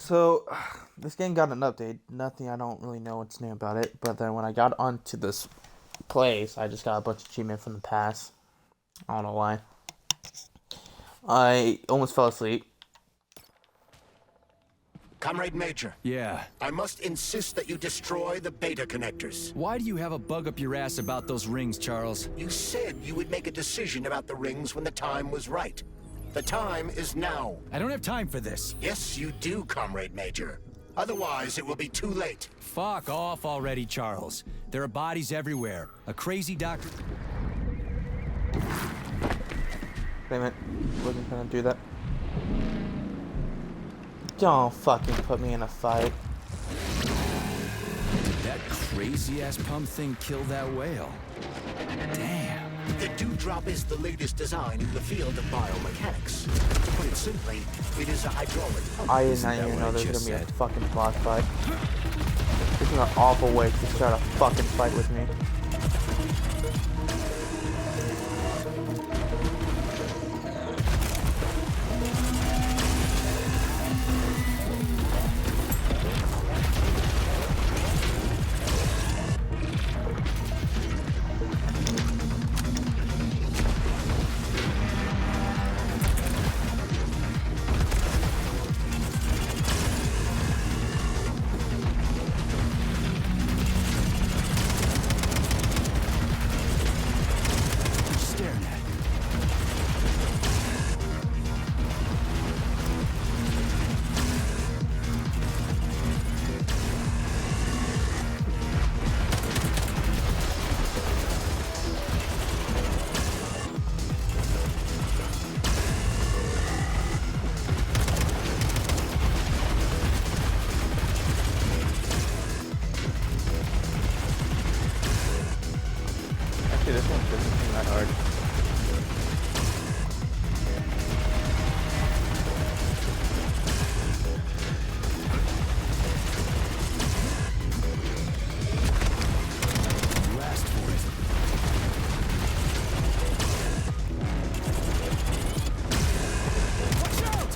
So, this game got an update. Nothing, I don't really know what's new about it. But then when I got onto this place, I just got a bunch of achievement from the past. I don't know why. I almost fell asleep. Comrade Major. Yeah. I must insist that you destroy the beta connectors. Why do you have a bug up your ass about those rings, Charles? You said you would make a decision about the rings when the time was right. The time is now. I don't have time for this. Yes, you do, Comrade Major. Otherwise, it will be too late. Fuck off already, Charles. There are bodies everywhere. A crazy doctor... Damn it. Wasn't gonna do that. Don't fucking put me in a fight. That crazy-ass pump thing killed that whale. Damn. The Dewdrop is the latest design in the field of biomechanics. To put it simply, it is a hydraulic pump. I did not even know there was gonna be a fucking boss fight. This is an awful way to start a fucking fight with me. Actually, this one doesn't seem that hard. You asked for it. Watch out!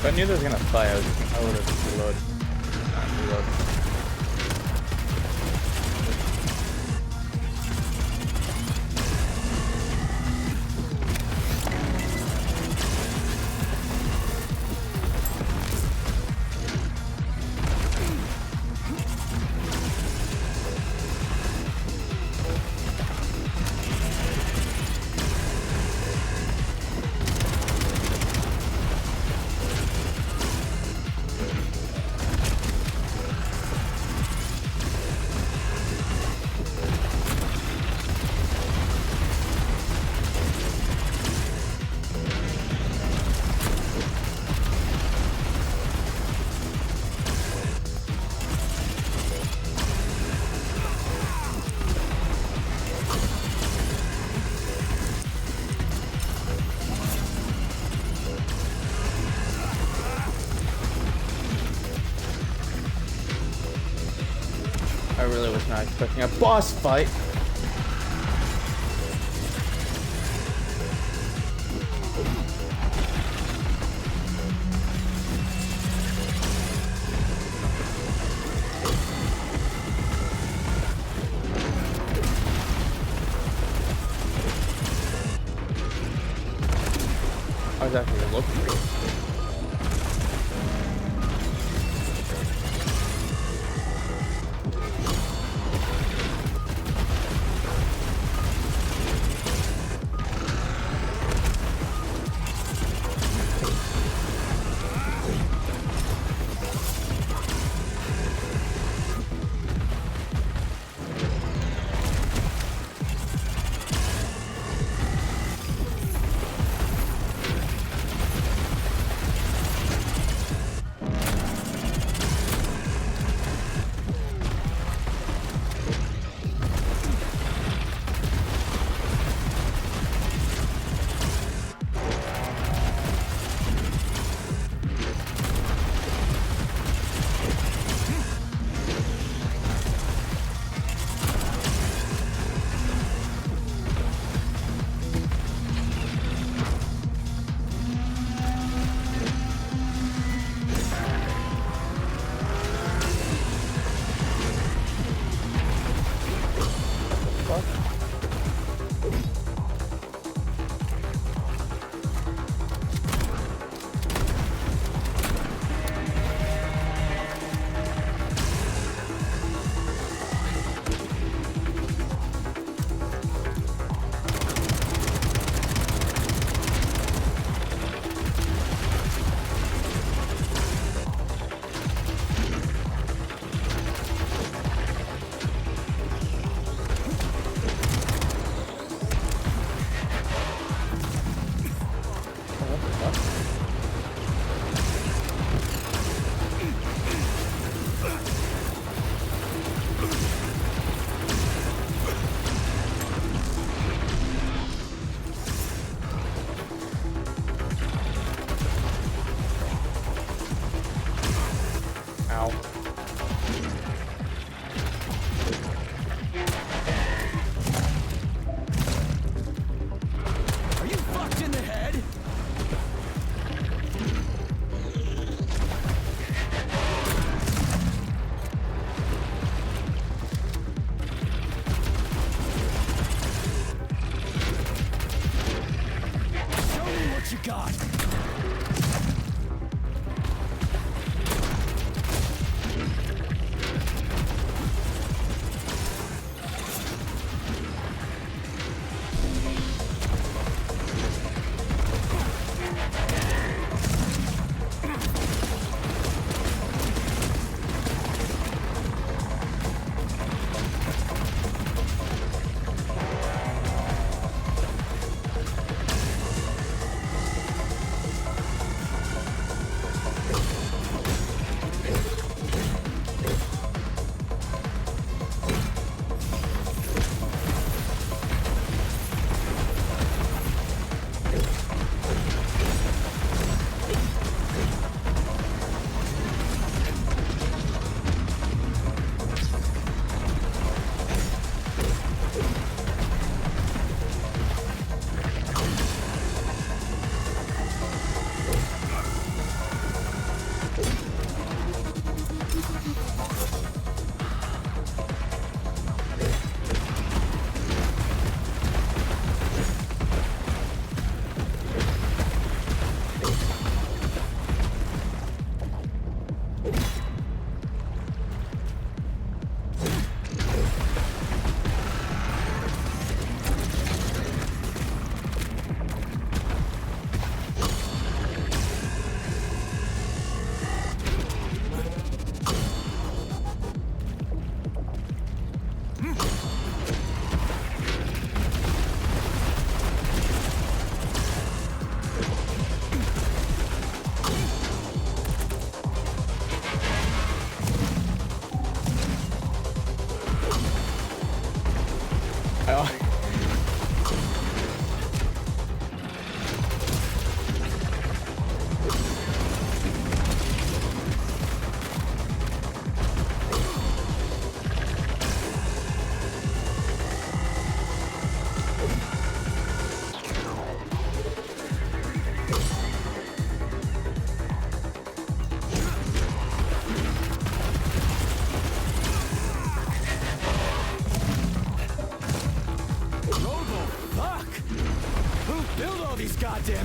If I knew they was gonna fight, I would have just reload. Not reload. I really was not expecting a boss fight. I was actually looking for it.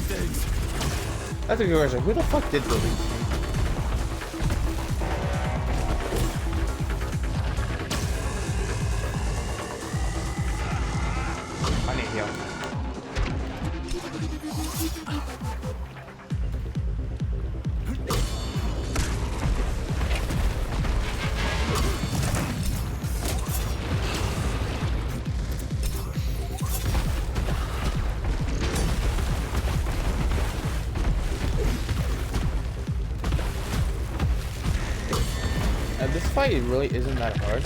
things. That's a good question. Who the fuck did build these things? I need heal. This fight really isn't that hard.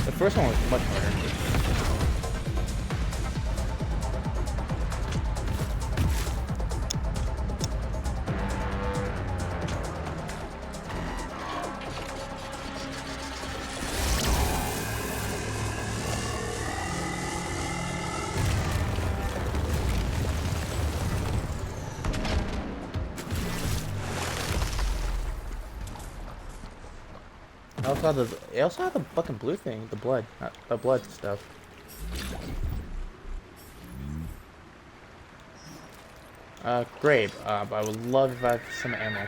The first one was much harder. They also have the fucking blue thing, the blood stuff. Great. I would love if I had some ammo.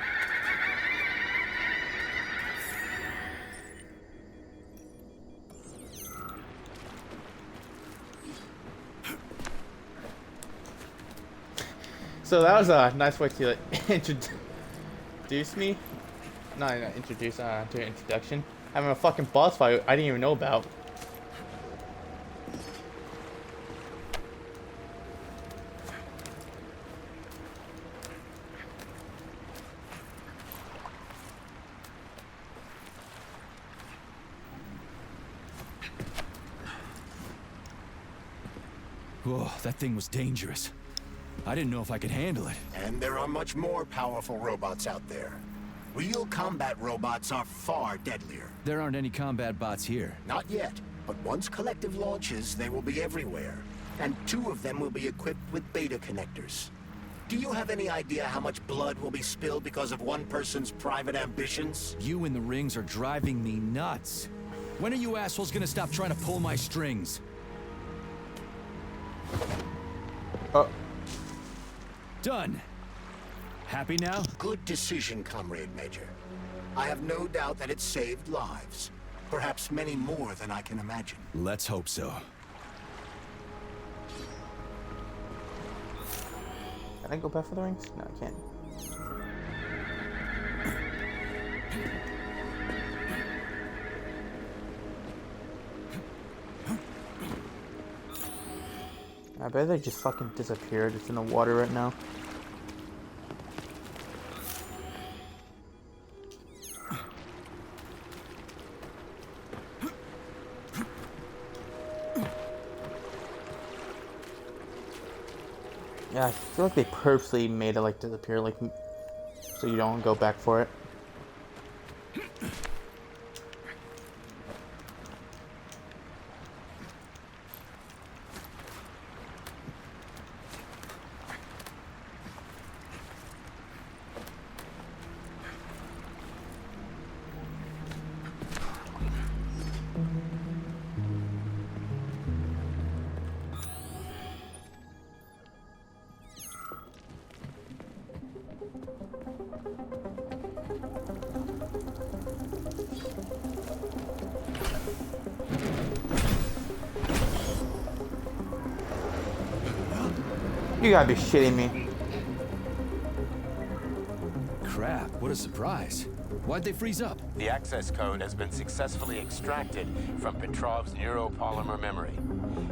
So that was a nice way to introduce me. Not introduce, do an introduction. Having a fucking boss fight I didn't even know about. Whoa, that thing was dangerous. I didn't know if I could handle it. And there are much more powerful robots out there. Real combat robots are far deadlier. There aren't any combat bots here. Not yet, but once Collective launches, they will be everywhere. And 2 of them will be equipped with beta connectors. Do you have any idea how much blood will be spilled because of one person's private ambitions? You in the rings are driving me nuts. When are you assholes gonna stop trying to pull my strings? Done. Happy now? Good decision, Comrade Major. I have no doubt that it saved lives. Perhaps many more than I can imagine. Let's hope so. Can I go back for the rings? No, I can't. I bet they just fucking disappeared. It's in the water right now. Yeah, I feel like they purposely made it like disappear, like so you don't go back for it. You gotta be shitting me. Crap, what a surprise. Why'd they freeze up? The access code has been successfully extracted from Petrov's neuropolymer memory.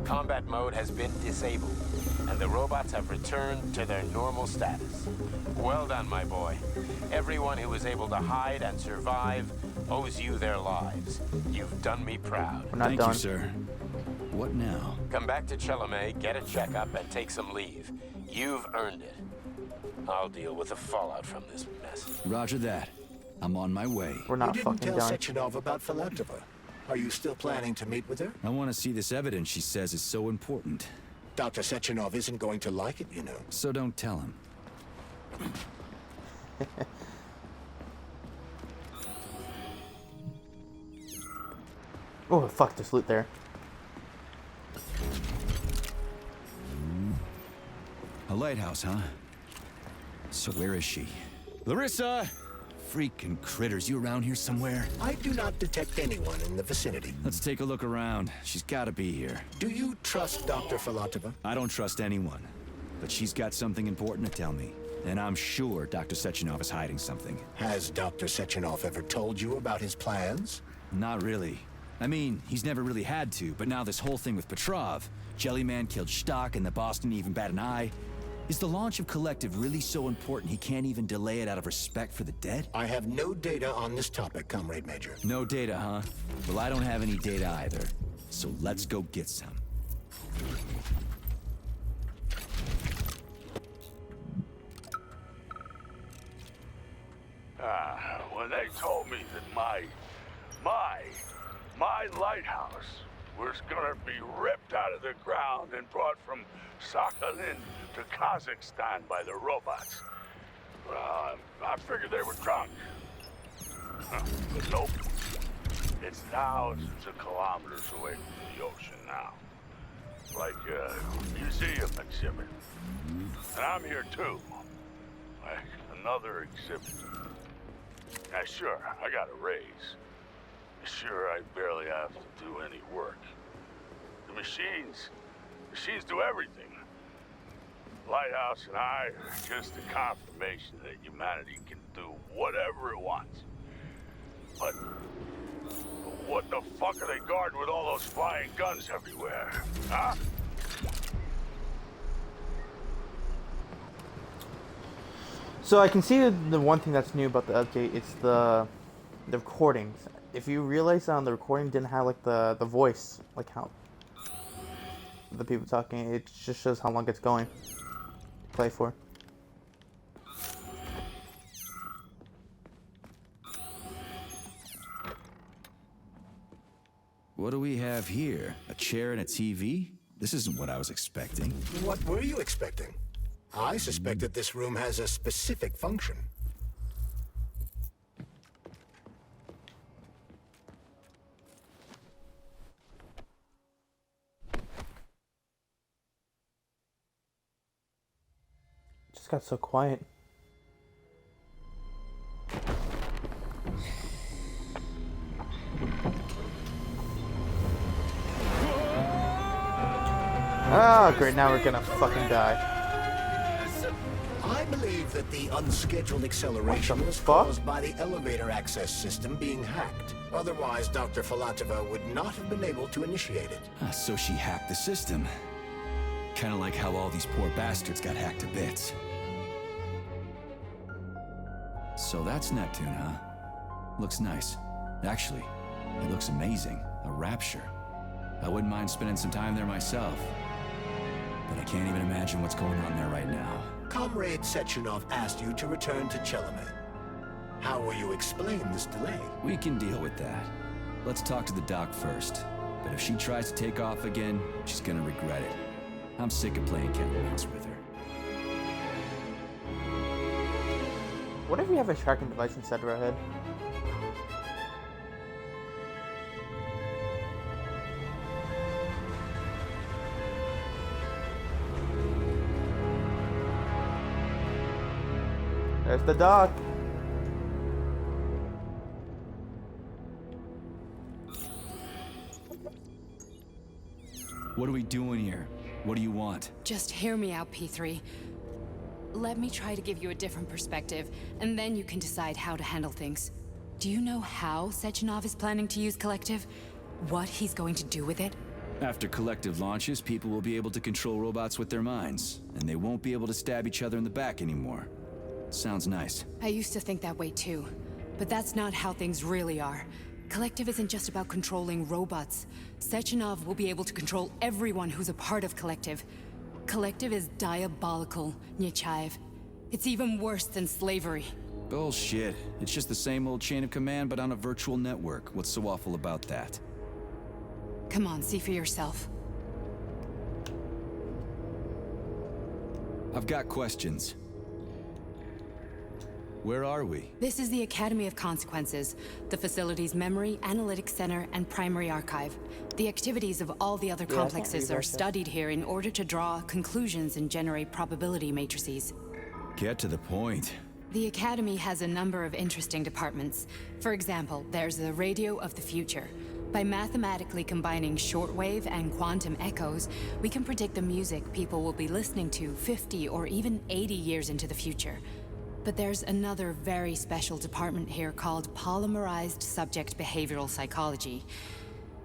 Combat mode has been disabled, and the robots have returned to their normal status. Well done, my boy. Everyone who was able to hide and survive owes you their lives. You've done me proud. We're not Thank done. you, sir. What now? Come back to Chalamet, get a checkup, and take some leave. You've earned it. I'll deal with the fallout from this mess. Roger that. I'm on my way. We're You not didn't fucking tell done. Sechenov about Philactova. Are you still planning to meet with her? I want to see this evidence she says is so important. Dr. Sechenov isn't going to like it, you know. So don't tell him. Oh, fuck, there's loot there. A lighthouse, huh? So where is she? Larissa! Freaking critters, you around here somewhere? I do not detect anyone in the vicinity. Let's take a look around. She's gotta be here. Do you trust Dr. Filatova? I don't trust anyone. But she's got something important to tell me. And I'm sure Dr. Sechenov is hiding something. Has Dr. Sechenov ever told you about his plans? Not really. I mean, he's never really had to, but now this whole thing with Petrov, Jellyman killed Stock and the boss didn't even bat an eye. Is the launch of Collective really so important he can't even delay it out of respect for the dead? I have no data on this topic, Comrade Major. No data, huh? Well, I don't have any data either. So let's go get some. When they told me that my lighthouse was gonna be ripped out of the ground and brought from Sakhalin to Kazakhstan by the robots, I figured they were drunk. But nope. It's thousands of kilometers away from the ocean now. Like a museum exhibit. And I'm here too. Like another exhibit. Now sure, I got a raise. Sure, I barely have to do any work. The machines do everything. Lighthouse and I are just a confirmation that humanity can do whatever it wants. But what the fuck are they guarding with all those flying guns everywhere? Huh? So I can see the one thing that's new about the update. It's the recordings. If you realize the recording didn't have like the voice, like how the people talking, it just shows how long it's going to play for. What do we have here? A chair and a TV? This isn't what I was expecting. What were you expecting? I suspect that this room has a specific function. Just got so quiet. Ah, great, now we're gonna fucking die. I believe that the unscheduled acceleration was fuck? caused by the elevator access system being hacked. Otherwise, Dr. Filatova would not have been able to initiate it. So she hacked the system. Kinda like how all these poor bastards got hacked to bits. So that's Neptune, huh? Looks nice. Actually, it looks amazing. A rapture. I wouldn't mind spending some time there myself. But I can't even imagine what's going on there right now. Comrade Sechenov asked you to return to Chelomey. How will you explain this delay? We can deal with that. Let's talk to the doc first. But if she tries to take off again, she's gonna regret it. I'm sick of playing cat and mouse with her. What if we have a tracking device instead of our head? There's the dock. What are we doing here? What do you want? Just hear me out, P3. Let me try to give you a different perspective, and then you can decide how to handle things. Do you know how Sechenov is planning to use Collective? What he's going to do with it? After Collective launches, people will be able to control robots with their minds, and they won't be able to stab each other in the back anymore. Sounds nice. I used to think that way too, but that's not how things really are. Collective isn't just about controlling robots. Sechenov will be able to control everyone who's a part of Collective. Collective is diabolical, Nechayev. It's even worse than slavery. Bullshit. It's just the same old chain of command, but on a virtual network. What's so awful about that? Come on, see for yourself. I've got questions. Where are we? This is the Academy of Consequences, the facility's memory, analytics center, and primary archive. The activities of all the other complexes are studied here in order to draw conclusions and generate probability matrices. Get to the point. The Academy has a number of interesting departments. For example, there's the Radio of the Future. By mathematically combining shortwave and quantum echoes, we can predict the music people will be listening to 50 or even 80 years into the future. But there's another very special department here called Polymerized Subject Behavioral Psychology.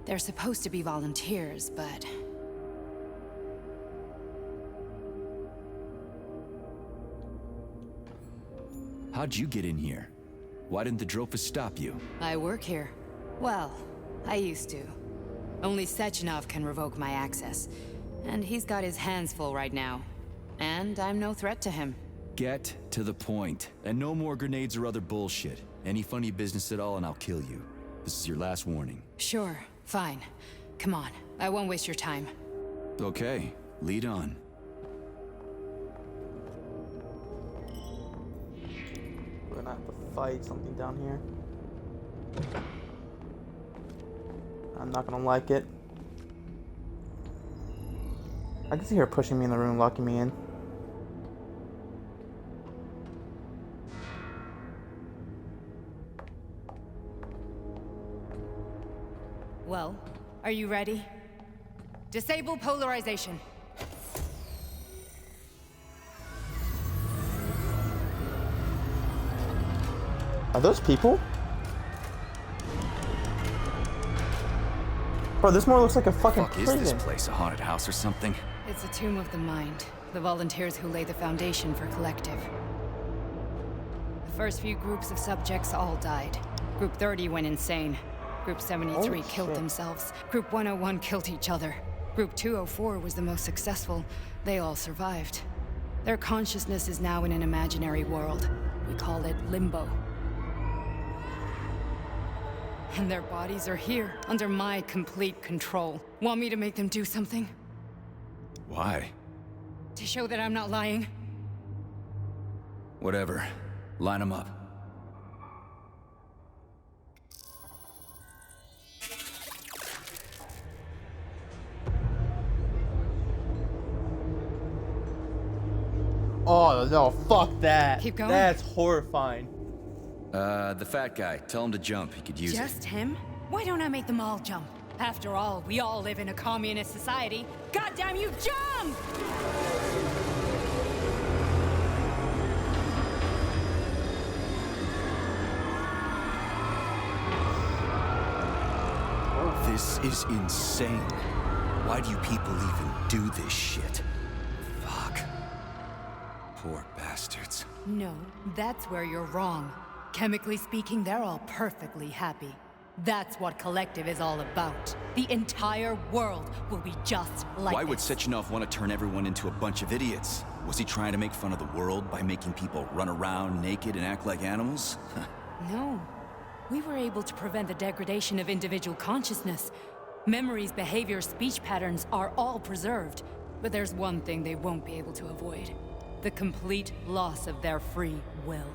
They're supposed to be volunteers, but... How'd you get in here? Why didn't the Drofus stop you? I work here. Well, I used to. Only Sechenov can revoke my access. And he's got his hands full right now. And I'm no threat to him. Get to the point. And no more grenades or other bullshit. Any funny business at all and I'll kill you. This is your last warning. Sure, fine. Come on, I won't waste your time. Okay, lead on. We're gonna have to fight something down here. I'm not gonna like it. I can see her pushing me in the room, locking me in. Well, are you ready? Disable polarization. Are those people? Bro, this more looks like a fucking Fuck, is prison. this place a haunted house or something? It's a tomb of the mind. The volunteers who lay the foundation for Collective. The first few groups of subjects all died. Group 30 went insane. Group 73 Oh, killed shit. themselves. Group 101 killed each other. Group 204 was the most successful. They all survived. Their consciousness is now in an imaginary world. We call it Limbo. And their bodies are here, under my complete control. Want me to make them do something? Why? To show that I'm not lying? Whatever. Line them up. Oh no, fuck that. Keep going. That's horrifying. The fat guy. Tell him to jump. He could use it. Just him? Why don't I make them all jump? After all, we all live in a communist society. Goddamn you, jump! This is insane. Why do you people even do this shit? Fuck. Poor bastards. No, that's where you're wrong. Chemically speaking, they're all perfectly happy. That's what Collective is all about. The entire world will be just like Why would this. Sechenov want to turn everyone into a bunch of idiots? Was he trying to make fun of the world by making people run around naked and act like animals? No. We were able to prevent the degradation of individual consciousness. Memories, behaviors, speech patterns are all preserved. But there's one thing they won't be able to avoid. The complete loss of their free will.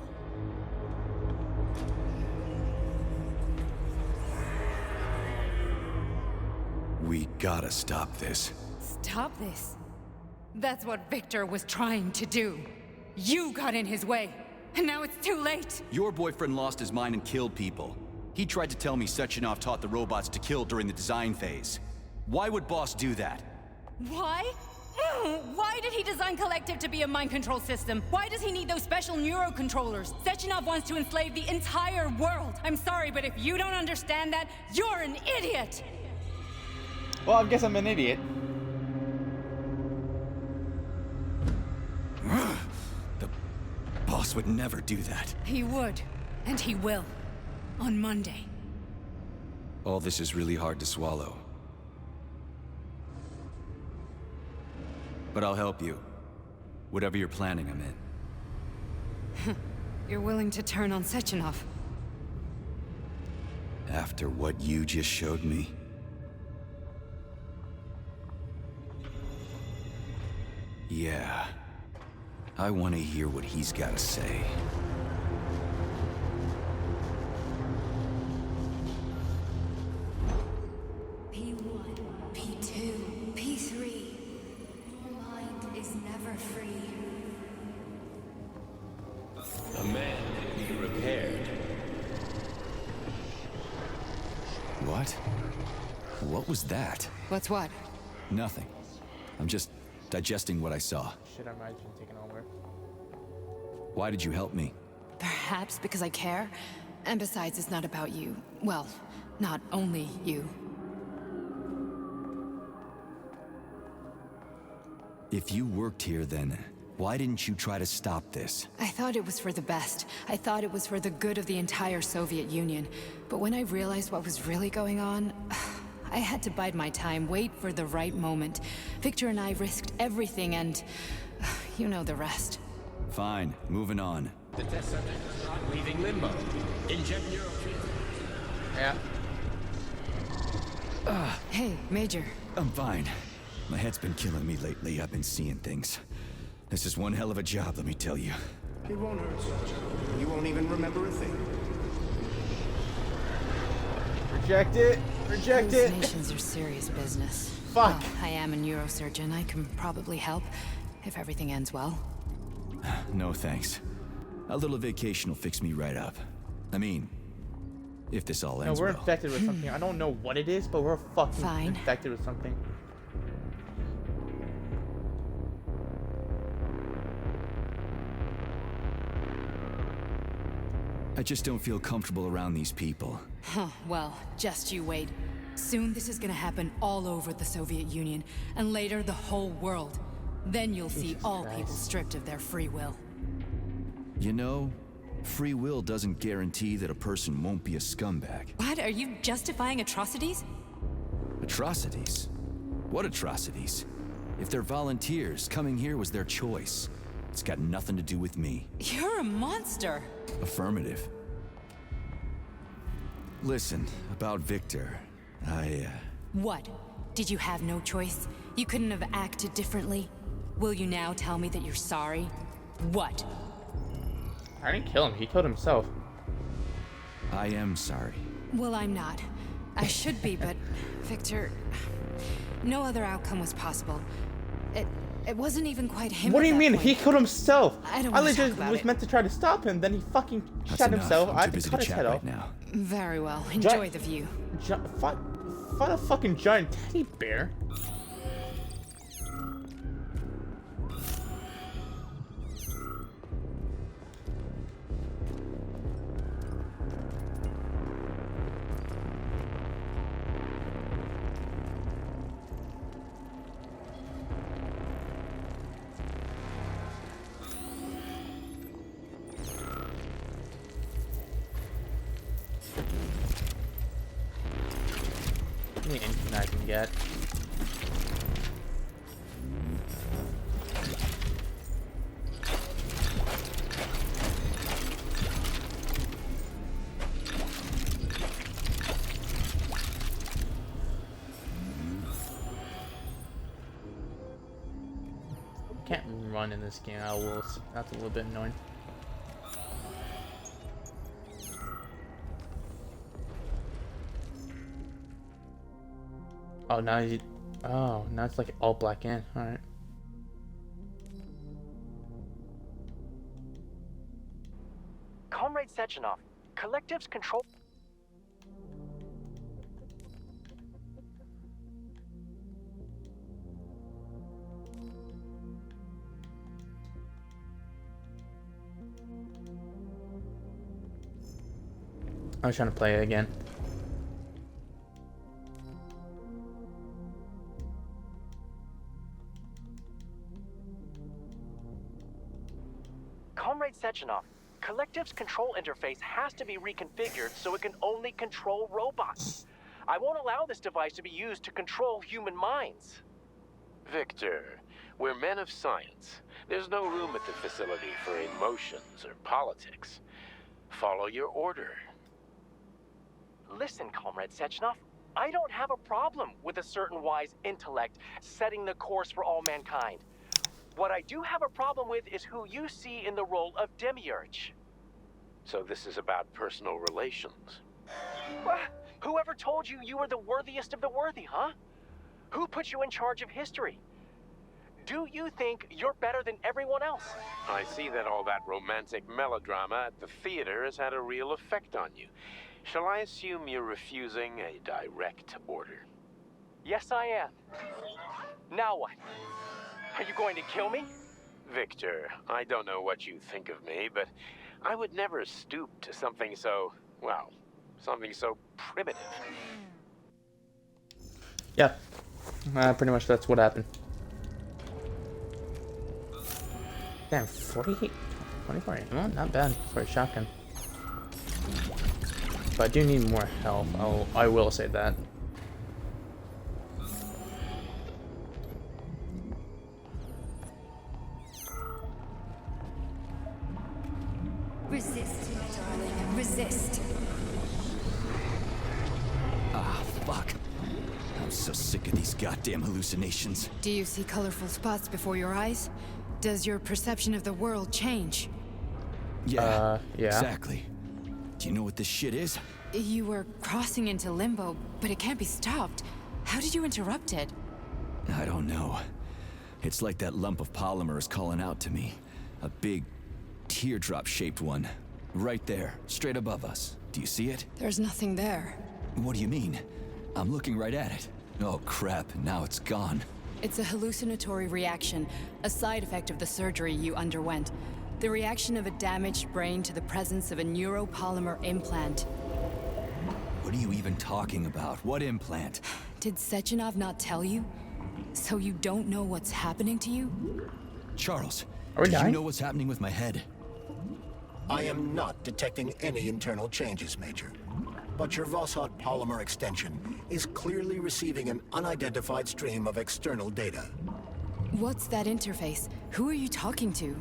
We gotta stop this. Stop this. That's what Victor was trying to do. You got in his way, and now it's too late. Your boyfriend lost his mind and killed people. He tried to tell me Sechenov taught the robots to kill during the design phase. Why would Boss do that? Why? Why did he design Collective to be a mind control system? Why does he need those special neurocontrollers? Sechenov wants to enslave the entire world. I'm sorry, but if you don't understand that, you're an idiot! Well, I guess I'm an idiot. The Boss would never do that. He would, and he will. On Monday. All this is really hard to swallow. But I'll help you. Whatever you're planning, I'm in. You're willing to turn on Sechenov? After what you just showed me? Yeah. I want to hear what he's got to say. What? What was that? What's what? Nothing. I'm just digesting what I saw. Shit, I might have been taken over. Why did you help me? Perhaps because I care. And besides, it's not about you. Well, not only you. If you worked here, then why didn't you try to stop this? I thought it was for the best. I thought it was for the good of the entire Soviet Union. But when I realized what was really going on, I had to bide my time, wait for the right moment. Victor and I risked everything and you know the rest. Fine, moving on. The test subject is not leaving limbo. Inject neurotransmitter. Yeah. Hey, Major. I'm fine. My head's been killing me lately. I've been seeing things. This is one hell of a job, let me tell you. It won't hurt, Sergeant. You won't even remember a thing. Reject it. Reject it. Hallucinations are serious business. Fuck. Well, I am a neurosurgeon. I can probably help if everything ends well. No thanks. A little vacation will fix me right up. I mean, if this all No, ends we're well. infected with something. I don't know what it is, but we're fucking Fine. infected with something. I just don't feel comfortable around these people. Huh, well, just you wait. Soon this is gonna happen all over the Soviet Union, and later the whole world. Then you'll see Jesus all Christ. people stripped of their free will. You know, free will doesn't guarantee that a person won't be a scumbag. What? Are you justifying atrocities? Atrocities? What atrocities? If they're volunteers, coming here was their choice. It's got nothing to do with me. You're a monster! Affirmative. Listen, about Victor, What? Did you have no choice? You couldn't have acted differently? Will you now tell me that you're sorry? What? I didn't kill him. He killed himself. I am sorry. Well, I'm not. I should be, but Victor, no other outcome was possible. It wasn't even quite him. What at do you that mean? point. He killed himself. I don't I wanna talk literally about was it. meant to try to stop him. Then he fucking That's shot enough. himself. I'm I too had to busy cut to his chat head right off. now. Very well. Enjoy the view. Fight a fucking giant teddy bear. Anything I can get. Can't run in this game. That's a little bit annoying. Oh, now you. Oh, now it's like all black in. All right. Comrade Sechenov, Collective's control... I was trying to play it again. Comrade Sechenov, Collective's control interface has to be reconfigured so it can only control robots. I won't allow this device to be used to control human minds. Victor, we're men of science. There's no room at the facility for emotions or politics. Follow your order. Listen, Comrade Sechenov, I don't have a problem with a certain wise intellect setting the course for all mankind. What I do have a problem with is who you see in the role of Demiurge. So this is about personal relations. Whoever told you you were the worthiest of the worthy, huh? Who put you in charge of history? Do you think you're better than everyone else? I see that all that romantic melodrama at the theater has had a real effect on you. Shall I assume you're refusing a direct order? Yes, I am. Now what? Are you going to kill me? Victor, I don't know what you think of me, but I would never stoop to something so, well, something so primitive. Yeah. Pretty much that's what happened. Damn, 48, 24 ammo, not bad for a shotgun. But I do need more health. I will say that. Resist, my darling. Resist. Ah, fuck. I'm so sick of these goddamn hallucinations. Do you see colorful spots before your eyes? Does your perception of the world change? Yeah, yeah. exactly. Do you know what this shit is? You were crossing into limbo, but it can't be stopped. How did you interrupt it? I don't know. It's like that lump of polymer is calling out to me. A big, teardrop-shaped one. Right there, straight above us. Do you see it? There's nothing there. What do you mean? I'm looking right at it. Oh crap, now it's gone. It's a hallucinatory reaction, a side effect of the surgery you underwent. The reaction of a damaged brain to the presence of a neuropolymer implant. What are you even talking about? What implant? Did Sechenov not tell you? So you don't know what's happening to you? Charles, Are we do you dying? know what's happening with my head? I am not detecting any internal changes, Major. But your Voshod polymer extension is clearly receiving an unidentified stream of external data. What's that interface? Who are you talking to?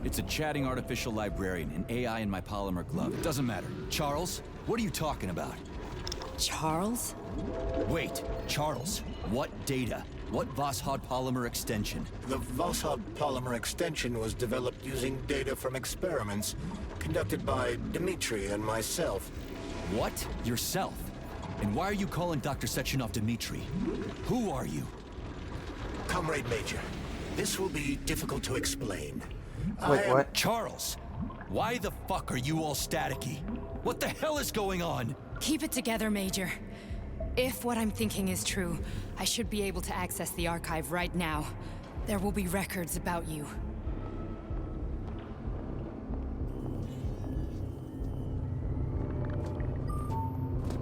It's a chatting artificial librarian, an AI in my polymer glove. It doesn't matter. Charles, what are you talking about? Charles? Wait, Charles, what data? What Voshod polymer extension? The Voshod polymer extension was developed using data from experiments conducted by Dmitri and myself. What? Yourself? And why are you calling Dr. Sechenov Dmitri? Who are you? Comrade Major, this will be difficult to explain. Wait, what? Charles, why the fuck are you all staticky? What the hell is going on? Keep it together, Major. If what I'm thinking is true, I should be able to access the archive right now. There will be records about you.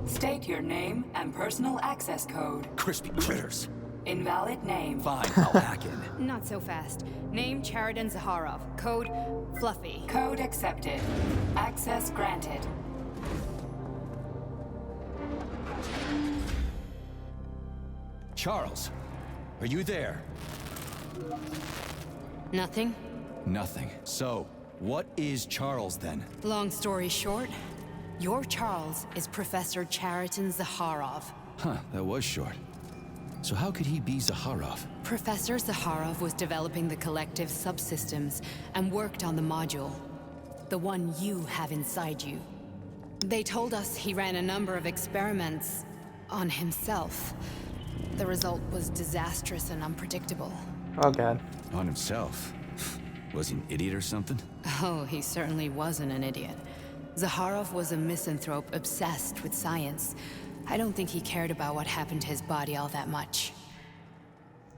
State your name and personal access code. Crispy critters. Invalid name. Fine, I'll hack in. Not so fast. Name Chariton Zaharov. Code Fluffy. Code accepted. Access granted. Charles, are you there? Nothing? Nothing. So, what is Charles then? Long story short, your Charles is Professor Chariton Zaharov. Huh, that was short. So how could he be Zaharov? Professor Zaharov was developing the collective subsystems and worked on the module. The one you have inside you. They told us he ran a number of experiments on himself. The result was disastrous and unpredictable. Oh god. On himself? Was he an idiot or something? Oh, he certainly wasn't an idiot. Zaharov was a misanthrope obsessed with science. I don't think he cared about what happened to his body all that much.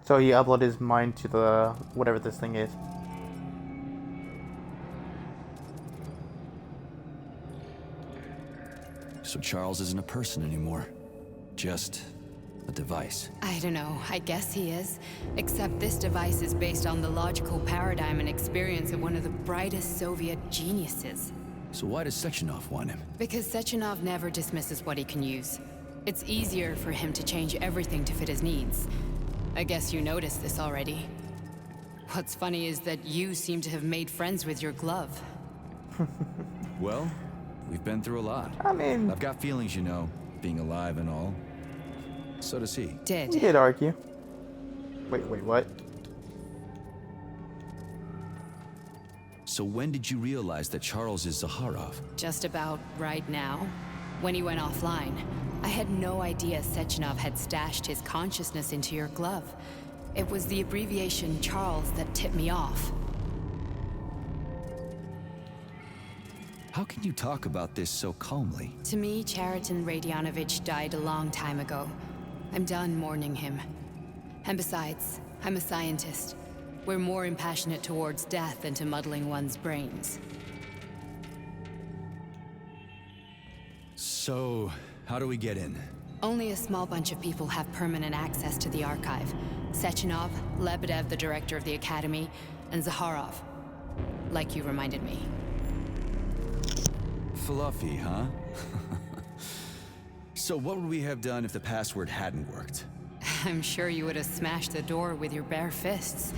So he uploaded his mind to the whatever this thing is. So Charles isn't a person anymore. Just a device. I don't know, I guess he is. Except this device is based on the logical paradigm and experience of one of the brightest Soviet geniuses. So why does Sechenov want him? Because Sechenov never dismisses what he can use. It's easier for him to change everything to fit his needs. I guess you noticed this already. What's funny is that you seem to have made friends with your glove. Well, we've been through a lot. I mean, I've got feelings, you know, being alive and all. So does he. he Did. did argue. Wait, what? So when did you realize that Charles is Zaharov? Just about right now. When he went offline. I had no idea Sechenov had stashed his consciousness into your glove. It was the abbreviation Charles that tipped me off. How can you talk about this so calmly? To me, Chariton Radionovich died a long time ago. I'm done mourning him. And besides, I'm a scientist. We're more impassionate towards death than to muddling one's brains. So, how do we get in? Only a small bunch of people have permanent access to the archive. Sechenov, Lebedev, the director of the Academy, and Zaharov. Like you reminded me. Fluffy, huh? So what would we have done if the password hadn't worked? I'm sure you would have smashed the door with your bare fists.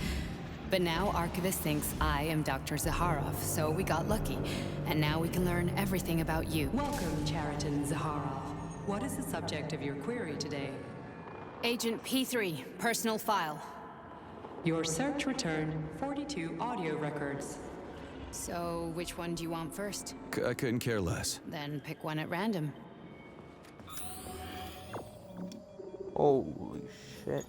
But now Archivist thinks I am Dr. Zaharov, so we got lucky. And now we can learn everything about you. Welcome, Chariton Zaharov. What is the subject of your query today? Agent P3, personal file. Your search returned 42 audio records. So, which one do you want first? I couldn't care less. Then pick one at random. Holy shit.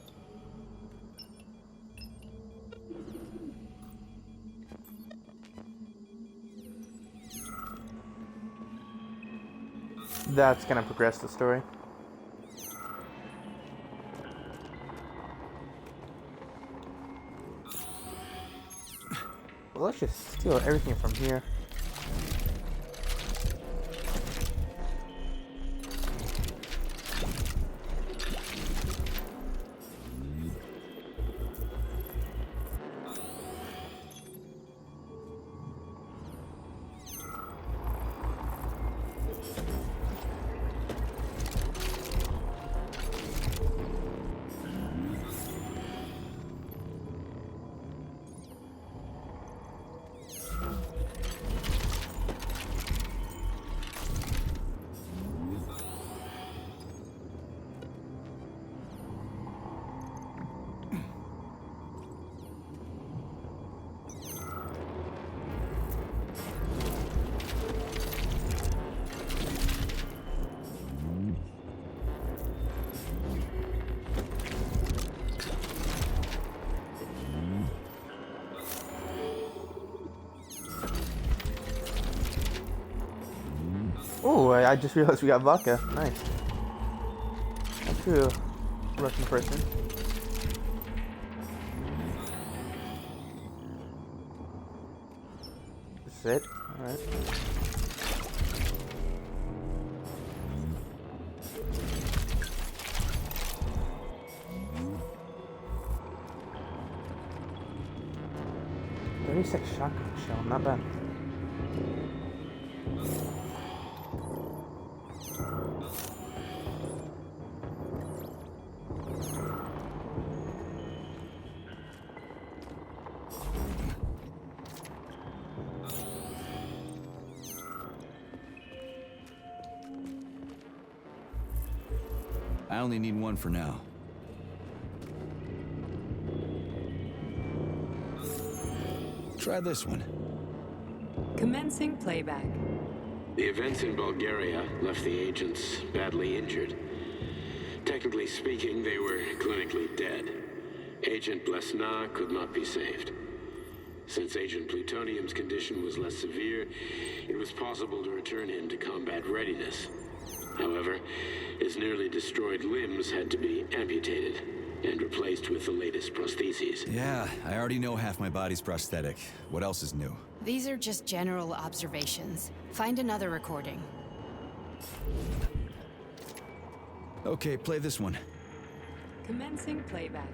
That's gonna progress the story. Well, let's just steal everything from here. Oh, I just realized we got vodka. Nice. That's true. Russian person. This is it. Alright. .36 shotgun shell, not bad. I only need one for now. Try this one. Commencing playback. The events in Bulgaria left the agents badly injured. Technically speaking, they were clinically dead. Agent Blesna could not be saved. Since Agent Plutonium's condition was less severe, it was possible to return him to combat readiness. However, his nearly destroyed limbs had to be amputated and replaced with the latest prostheses. Yeah, I already know half my body's prosthetic. What else is new? These are just general observations. Find another recording. Okay, play this one. Commencing playback.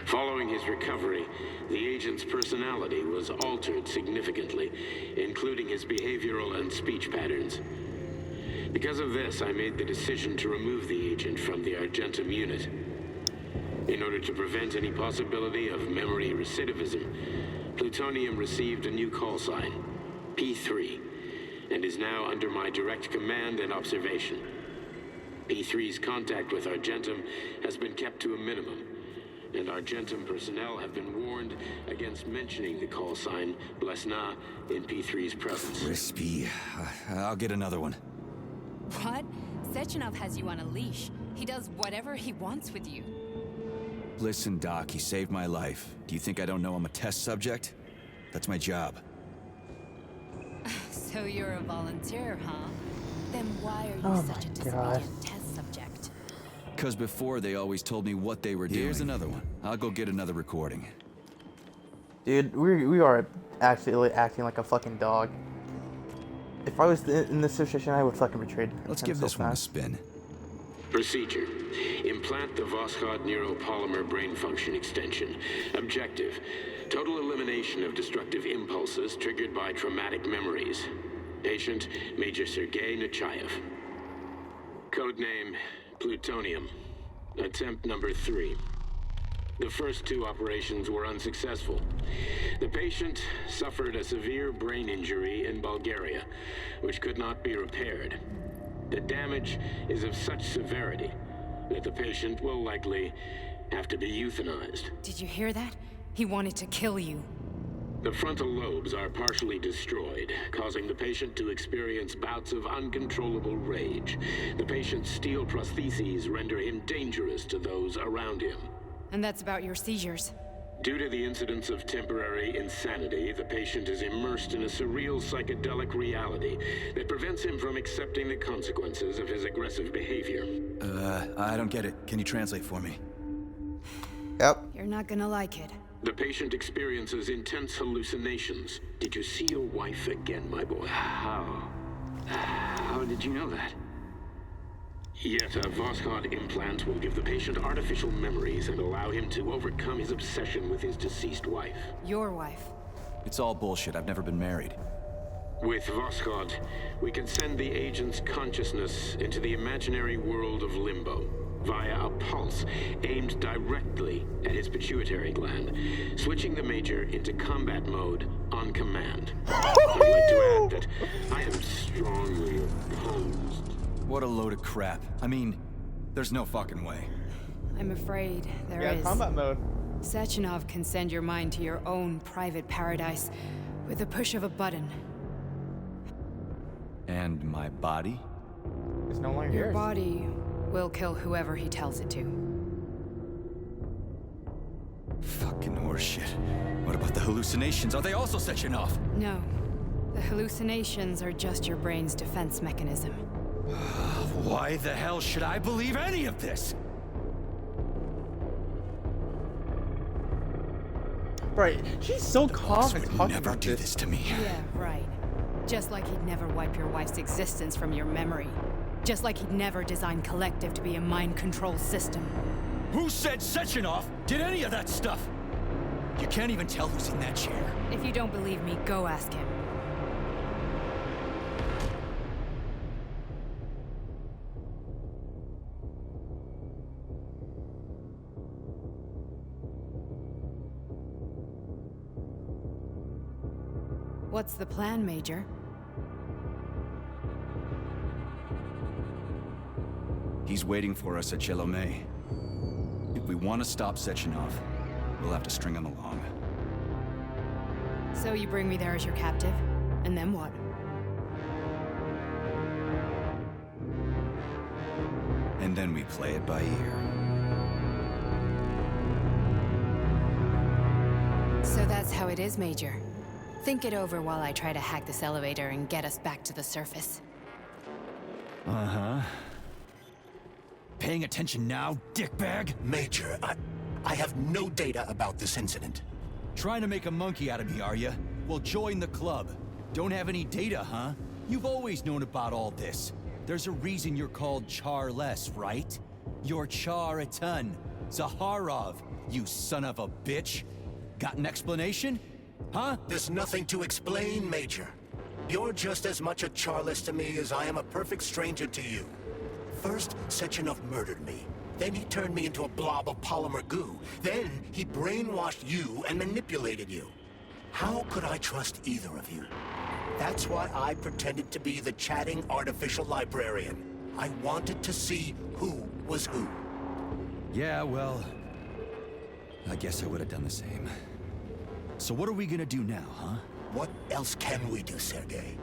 Following his recovery, the agent's personality was altered significantly, including his behavioral and speech patterns. Because of this, I made the decision to remove the agent from the Argentum unit. In order to prevent any possibility of memory recidivism, Plutonium received a new call sign, P3, and is now under my direct command and observation. P3's contact with Argentum has been kept to a minimum, and Argentum personnel have been warned against mentioning the call sign Blesna in P3's presence. Crispy. I'll get another one. What? Sechenov has you on a leash. He does whatever he wants with you. Listen, Doc, he saved my life. Do you think I don't know I'm a test subject? That's my job. So you're a volunteer, huh? Then why are you Oh such a my God. disobedient test subject? Because before they always told me what they were doing. Here's another one. I'll go get another recording. Dude, we are actually acting like a fucking dog. If I was in this situation, I would fucking betrayed him. Let's give so this one a fast. spin. Procedure. Implant the Voskhod neuropolymer brain function extension. Objective. Total elimination of destructive impulses triggered by traumatic memories. Patient, Major Sergei Nechayev. Codename, Plutonium. Attempt number 3. The first 2 operations were unsuccessful. The patient suffered a severe brain injury in Bulgaria, which could not be repaired. The damage is of such severity that the patient will likely have to be euthanized. Did you hear that? He wanted to kill you. The frontal lobes are partially destroyed, causing the patient to experience bouts of uncontrollable rage. The patient's steel prostheses render him dangerous to those around him. And that's about your seizures. Due to the incidence of temporary insanity, the patient is immersed in a surreal psychedelic reality that prevents him from accepting the consequences of his aggressive behavior. I don't get it. Can you translate for me? Yep. You're not gonna like it. The patient experiences intense hallucinations. Did you see your wife again, my boy? How did you know that? Yet a Voskhod implant will give the patient artificial memories and allow him to overcome his obsession with his deceased wife. Your wife. It's all bullshit. I've never been married. With Voskhod, we can send the agent's consciousness into the imaginary world of limbo via a pulse aimed directly at his pituitary gland, switching the Major into combat mode on command. I'd like to add that I am strongly opposed. What a load of crap. I mean, there's no fucking way. I'm afraid there Yeah, is. combat mode. Sechenov can send your mind to your own private paradise with the push of a button. And my body? It's no longer Your yours. body will kill whoever he tells it to. Fucking horseshit. What about the hallucinations? Are they also setting off? No. The hallucinations are just your brain's defense mechanism. Why the hell should I believe any of this? Right. She's so calm and Would talking never about do this. this to me. Yeah, right. Just like he'd never wipe your wife's existence from your memory. Just like he'd never design Collective to be a mind control system. Who said Sechenov did any of that stuff? You can't even tell who's in that chair. If you don't believe me, go ask him. What's the plan, Major? He's waiting for us at Chelomey. If we want to stop Sechenov, we'll have to string him along. So you bring me there as your captive? And then what? And then we play it by ear. So that's how it is, Major. Think it over while I try to hack this elevator and get us back to the surface. Uh-huh. Paying attention now, dickbag? Major, I have no data about this incident. Trying to make a monkey out of me, are you? Well, join the club. Don't have any data, huh? You've always known about all this. There's a reason you're called Charless, right? You're Char-a-ton. Zaharov, you son of a bitch. Got an explanation? Huh? There's nothing to explain, Major. You're just as much a Charless to me as I am a perfect stranger to you. First, Sechenov murdered me. Then he turned me into a blob of polymer goo. Then he brainwashed you and manipulated you. How could I trust either of you? That's why I pretended to be the chatting artificial librarian. I wanted to see who was who. Yeah, well... I guess I would have done the same. So what are we gonna do now, huh? What else can we do, Sergei?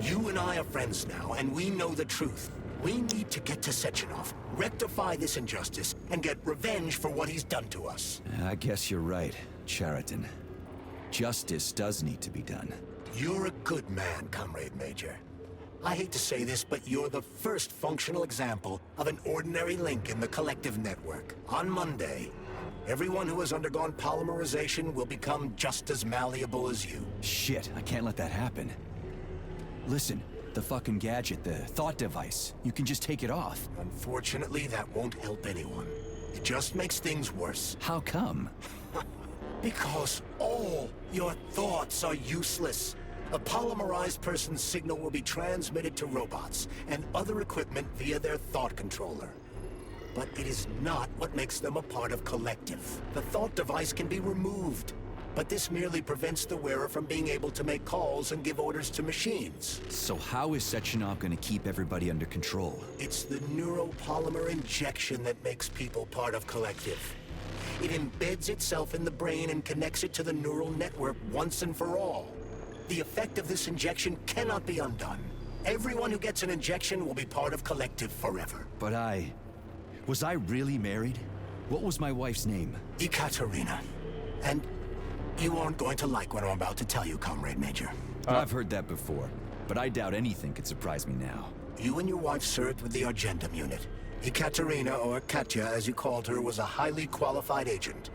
You and I are friends now, and we know the truth. We need to get to Sechenov, rectify this injustice, and get revenge for what he's done to us. I guess you're right, Chariton. Justice does need to be done. You're a good man, Comrade Major. I hate to say this, but you're the first functional example of an ordinary link in the collective network. On Monday, everyone who has undergone polymerization will become just as malleable as you. Shit, I can't let that happen. Listen, the fucking gadget, the thought device, you can just take it off. Unfortunately, that won't help anyone. It just makes things worse. How come? Because all your thoughts are useless. A polymerized person's signal will be transmitted to robots and other equipment via their thought controller. But it is not what makes them a part of Collective. The thought device can be removed, but this merely prevents the wearer from being able to make calls and give orders to machines. So how is Sechenov gonna keep everybody under control? It's the neuropolymer injection that makes people part of Collective. It embeds itself in the brain and connects it to the neural network once and for all. The effect of this injection cannot be undone. Everyone who gets an injection will be part of Collective forever. But was I really married? What was my wife's name? Ekaterina. And you aren't going to like what I'm about to tell you, Comrade Major. I've heard that before, but I doubt anything could surprise me now. You and your wife served with the Argentum unit. Ekaterina, or Katya as you called her, was a highly qualified agent.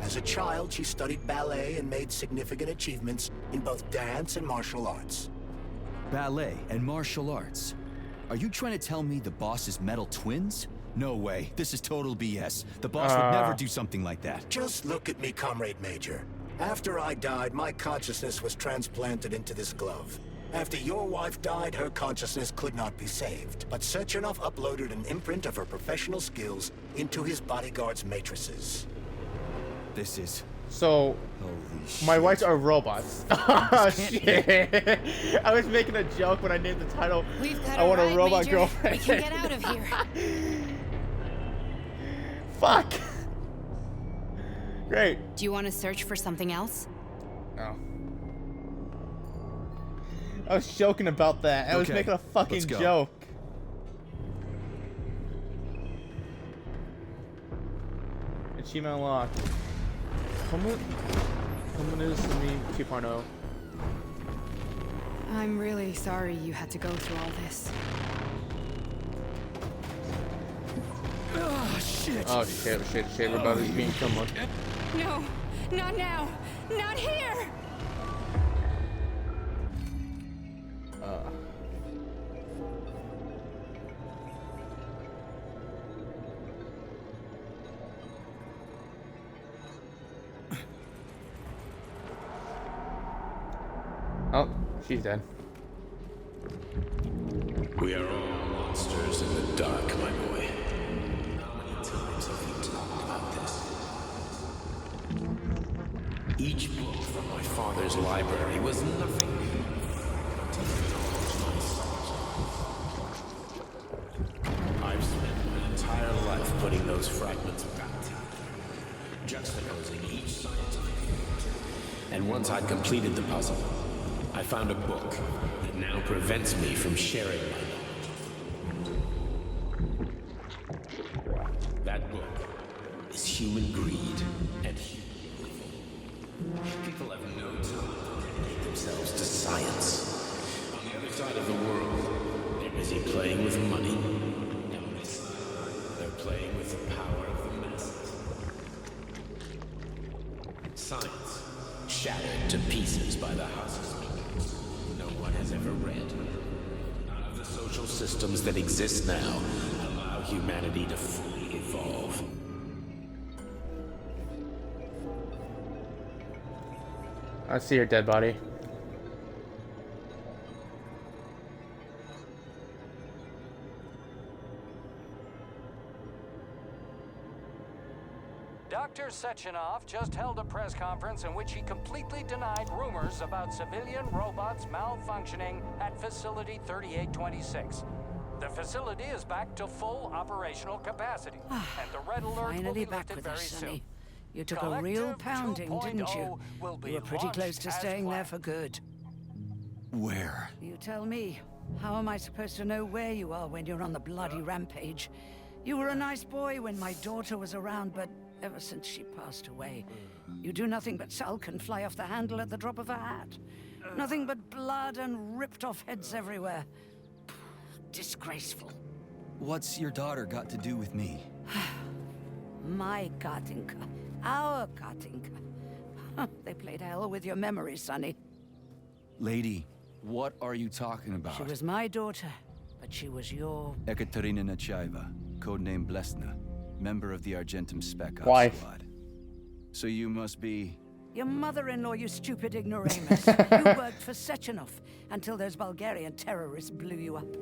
As a child, she studied ballet and made significant achievements in both dance and martial arts. Ballet and martial arts? Are you trying to tell me the boss is metal twins? No way. This is total BS. The boss would never do something like that. Just look at me, Comrade Major. After I died, my consciousness was transplanted into this glove. After your wife died, her consciousness could not be saved. But Sechenov uploaded an imprint of her professional skills into his bodyguard's matrices. This is... So, holy shit. my whites are robots. Oh, shit. I was making a joke when I named the title. We've got I want right, a robot Major. girlfriend. We can get out of here. Fuck. Great. Do you want to search for something else? No. I was joking about that. I was Okay, making a fucking let's go. joke. Achievement unlocked. Communism 2.0. I'm really sorry you had to go through all this. Oh, shit. Oh shit, shit. We're about to be someone. No, not now. Not here. Oh, she's dead. We are all monsters in the dark, my boy. How many times have we talked about this? Each book from my father's library was nothing new. I've spent my entire life putting those fragments back together, juxtaposing each scientific unit. And once I'd completed the puzzle, I found a book that now prevents me from sharing my knowledge. That book is Human Greed and Human Evil. People have no time to dedicate themselves to science. On the other side of the world, they're busy playing with money. And on this side, they're playing with the power of the masses. Science shattered to pieces by the houses no one has ever read. None of the social systems that exist now allow humanity to fully evolve. I see her dead body. Dr. Sechenov just held a press conference in which he completely denied rumors about civilian robots malfunctioning at Facility 3826. The facility is back to full operational capacity, and the red alert will Finally be back lifted with very us, soon. Sonny. You took a real Collective pounding, didn't you? 2.0 will be You were pretty close launched to as staying there planned. for good. Where? You tell me. How am I supposed to know where you are when you're on the bloody rampage? You were a nice boy when my daughter was around, but ever since she passed away. You do nothing but sulk and fly off the handle at the drop of a hat. Nothing but blood and ripped off heads everywhere. Disgraceful. What's your daughter got to do with me? My Katinka. Our Katinka. They played hell with your memory, Sonny. Lady, what are you talking about? She was my daughter, but she was your... Ekaterina Nechaeva, codename Blesna, member of the Argentum Spec Ops Wife. squad. So you must be... Your mother-in-law, you stupid ignoramus. You worked for Sechenov until those Bulgarian terrorists blew you up.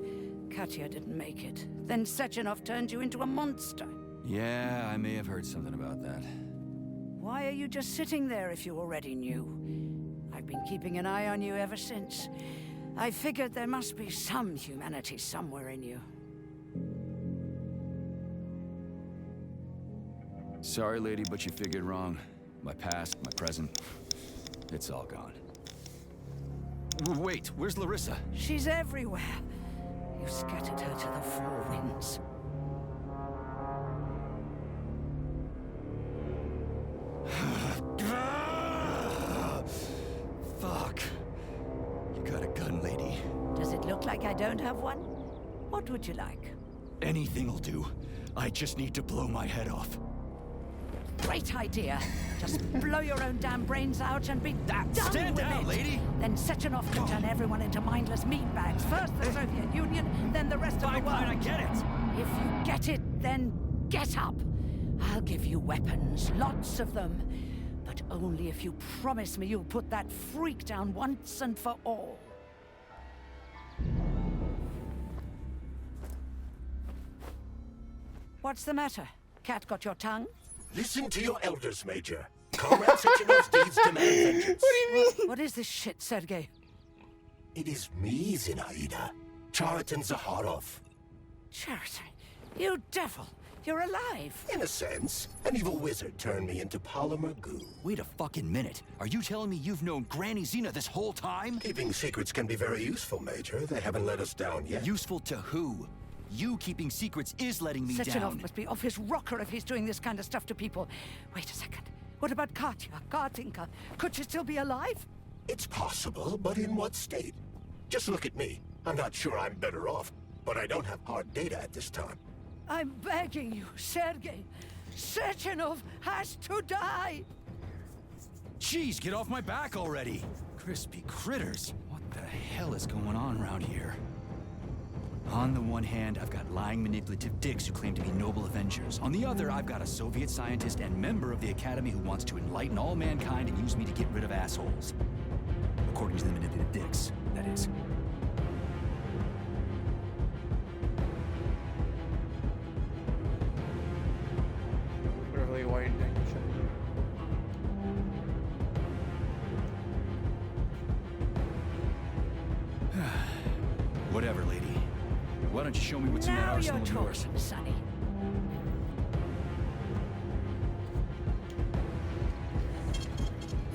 Katya didn't make it. Then Sechenov turned you into a monster. Yeah, I may have heard something about that. Why are you just sitting there if you already knew? I've been keeping an eye on you ever since. I figured there must be some humanity somewhere in you. Sorry, lady, but you figured wrong. My past, my present, it's all gone. Wait, where's Larissa? She's everywhere. You scattered her to the four winds. Fuck. You got a gun, lady. Does it look like I don't have one? What would you like? Anything'll do. I just need to blow my head off. Great idea. Just blow your own damn brains out and be done Stand with down, it. lady! Then Sechenov can turn everyone into mindless meatbags. First the Soviet Union, then the rest of the world. I get it. If you get it, then get up. I'll give you weapons, lots of them. But only if you promise me you'll put that freak down once and for all. What's the matter? Cat got your tongue? Listen to your elders, Major. Comrade Sechenov's deeds demand vengeance. What do you mean? What is this shit, Sergei? It is me, Zinaida. Chariton Zaharov. Chariton, you devil! You're alive! In a sense, an evil wizard turned me into polymer goo. Wait a fucking minute. Are you telling me you've known Granny Xena this whole time? Keeping secrets can be very useful, Major. They haven't let us down yet. Useful to who? You keeping secrets is letting me Sechenov down. must be off his rocker if he's doing this kind of stuff to people. Wait a second. What about Katya, Katinka? Could she still be alive? It's possible, but in what state? Just look at me. I'm not sure I'm better off, but I don't have hard data at this time. I'm begging you, Sergei. Sechenov has to die! Jeez, get off my back already! Crispy critters. What the hell is going on around here? On the one hand, I've got lying, manipulative dicks who claim to be noble avengers. On the other, I've got a Soviet scientist and member of the Academy who wants to enlighten all mankind and use me to get rid of assholes. According to the manipulative dicks, that is. Literally, why are you doing this shit? Whatever, lady. Why don't you show me what's in that Now you're arsenal of yours? talking, Sonny.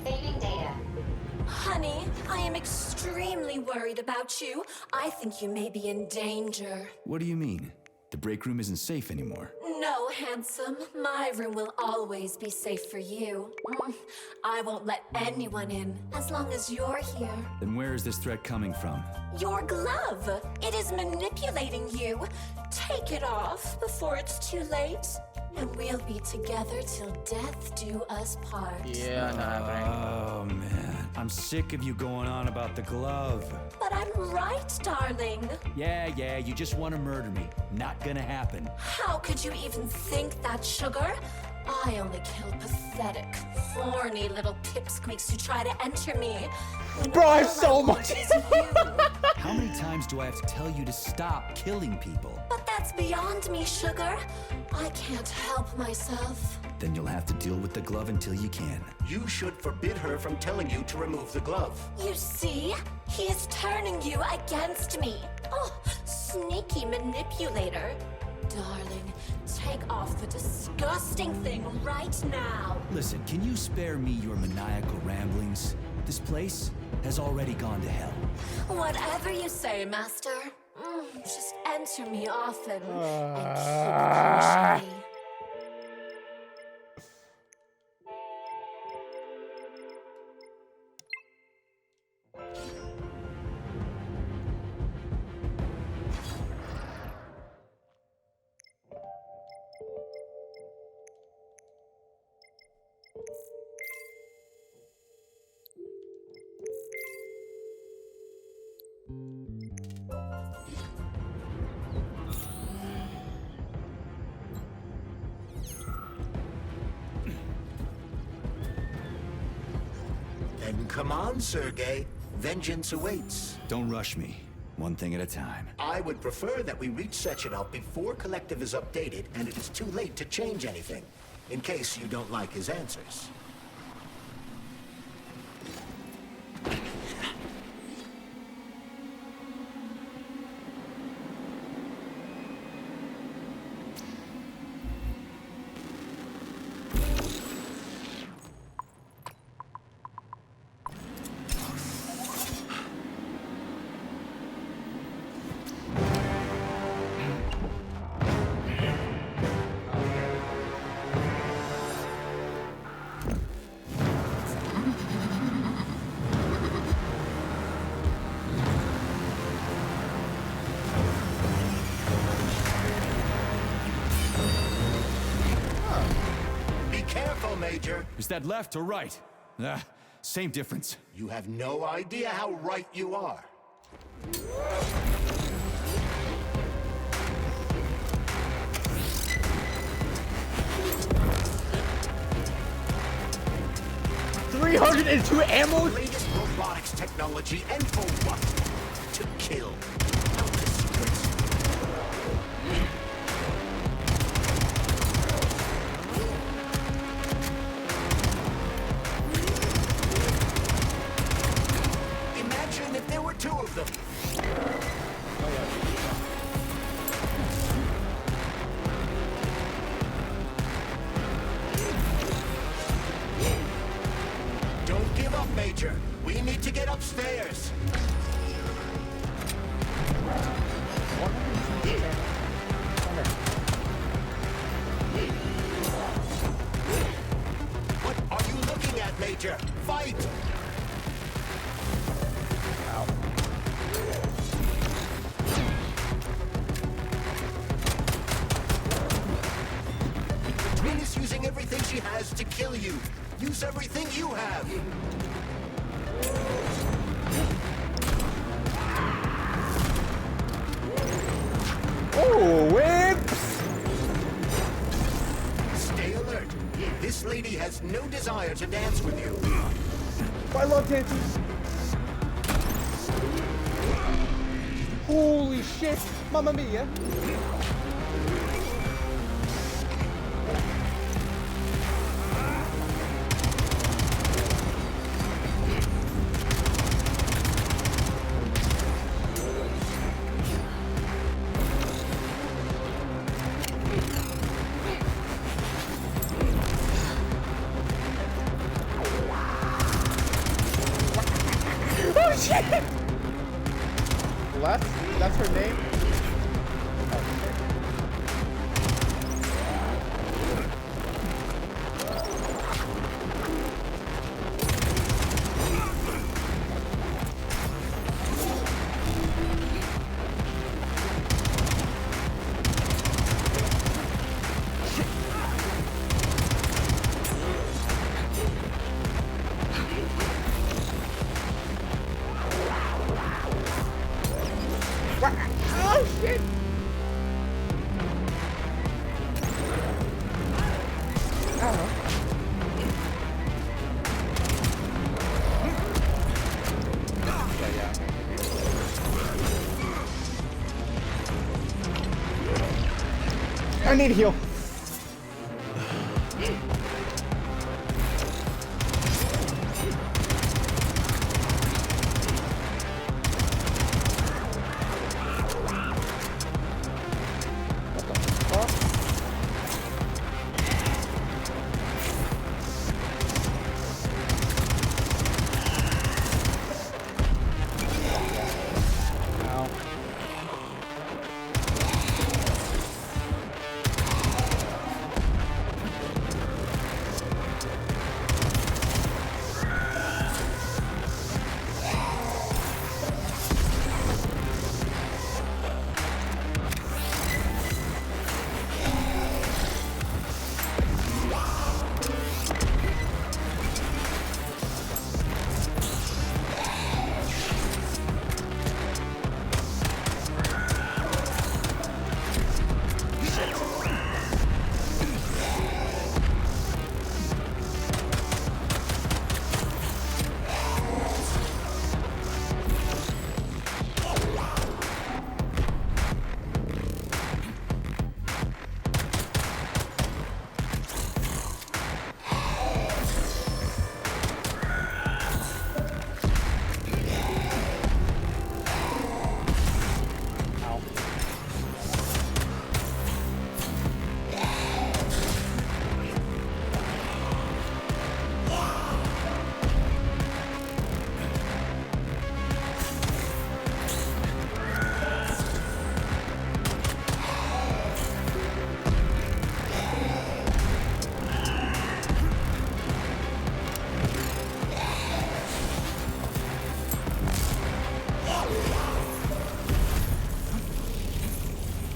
Saving data. Honey, I am extremely worried about you. I think you may be in danger. What do you mean? The break room isn't safe anymore. No, handsome. My room will always be safe for you. I won't let anyone in as long as you're here. Then where is this threat coming from? Your glove. It is manipulating you. Take it off before it's too late. And we'll be together till death do us part. Yeah, not happening. Oh, man. I'm sick of you going on about the glove. But I'm right, darling. Yeah, you just want to murder me. Not gonna happen. How could you even think that, sugar? I only kill pathetic, horny little pipsqueaks who try to enter me. When Bro, I have all so want much. is you. How many times do I have to tell you to stop killing people? But that's beyond me, sugar. I can't help myself. Then you'll have to deal with the glove until you can. You should forbid her from telling you to remove the glove. You see? He is turning you against me. Oh, sneaky manipulator. Darling, take off the disgusting thing right now. Listen, can you spare me your maniacal ramblings? This place has already gone to hell. Whatever you say, Master. Just enter me often and keep punishing me. Then come on, Sergei. Vengeance awaits. Don't rush me. One thing at a time. I would prefer that we reach Sechenov before Collective is updated and it is too late to change anything, in case you don't like his answers. Major. Is that left or right? Same difference. You have no idea how right you are. $302 ammo? Latest robotics technology, and for what? To kill. Imagine if there were two of them. Don't give up, Major. We need to get upstairs. What are you looking at, Major? Fight! Twin is using everything she has to kill you. Use everything you have. Oh, whips! Stay alert. This lady has no desire to dance with you. I love dancing. Holy shit! Mamma mia! Oh shit! Left? That's her name? Oh shit! I don't know. Yeah. I need a heal.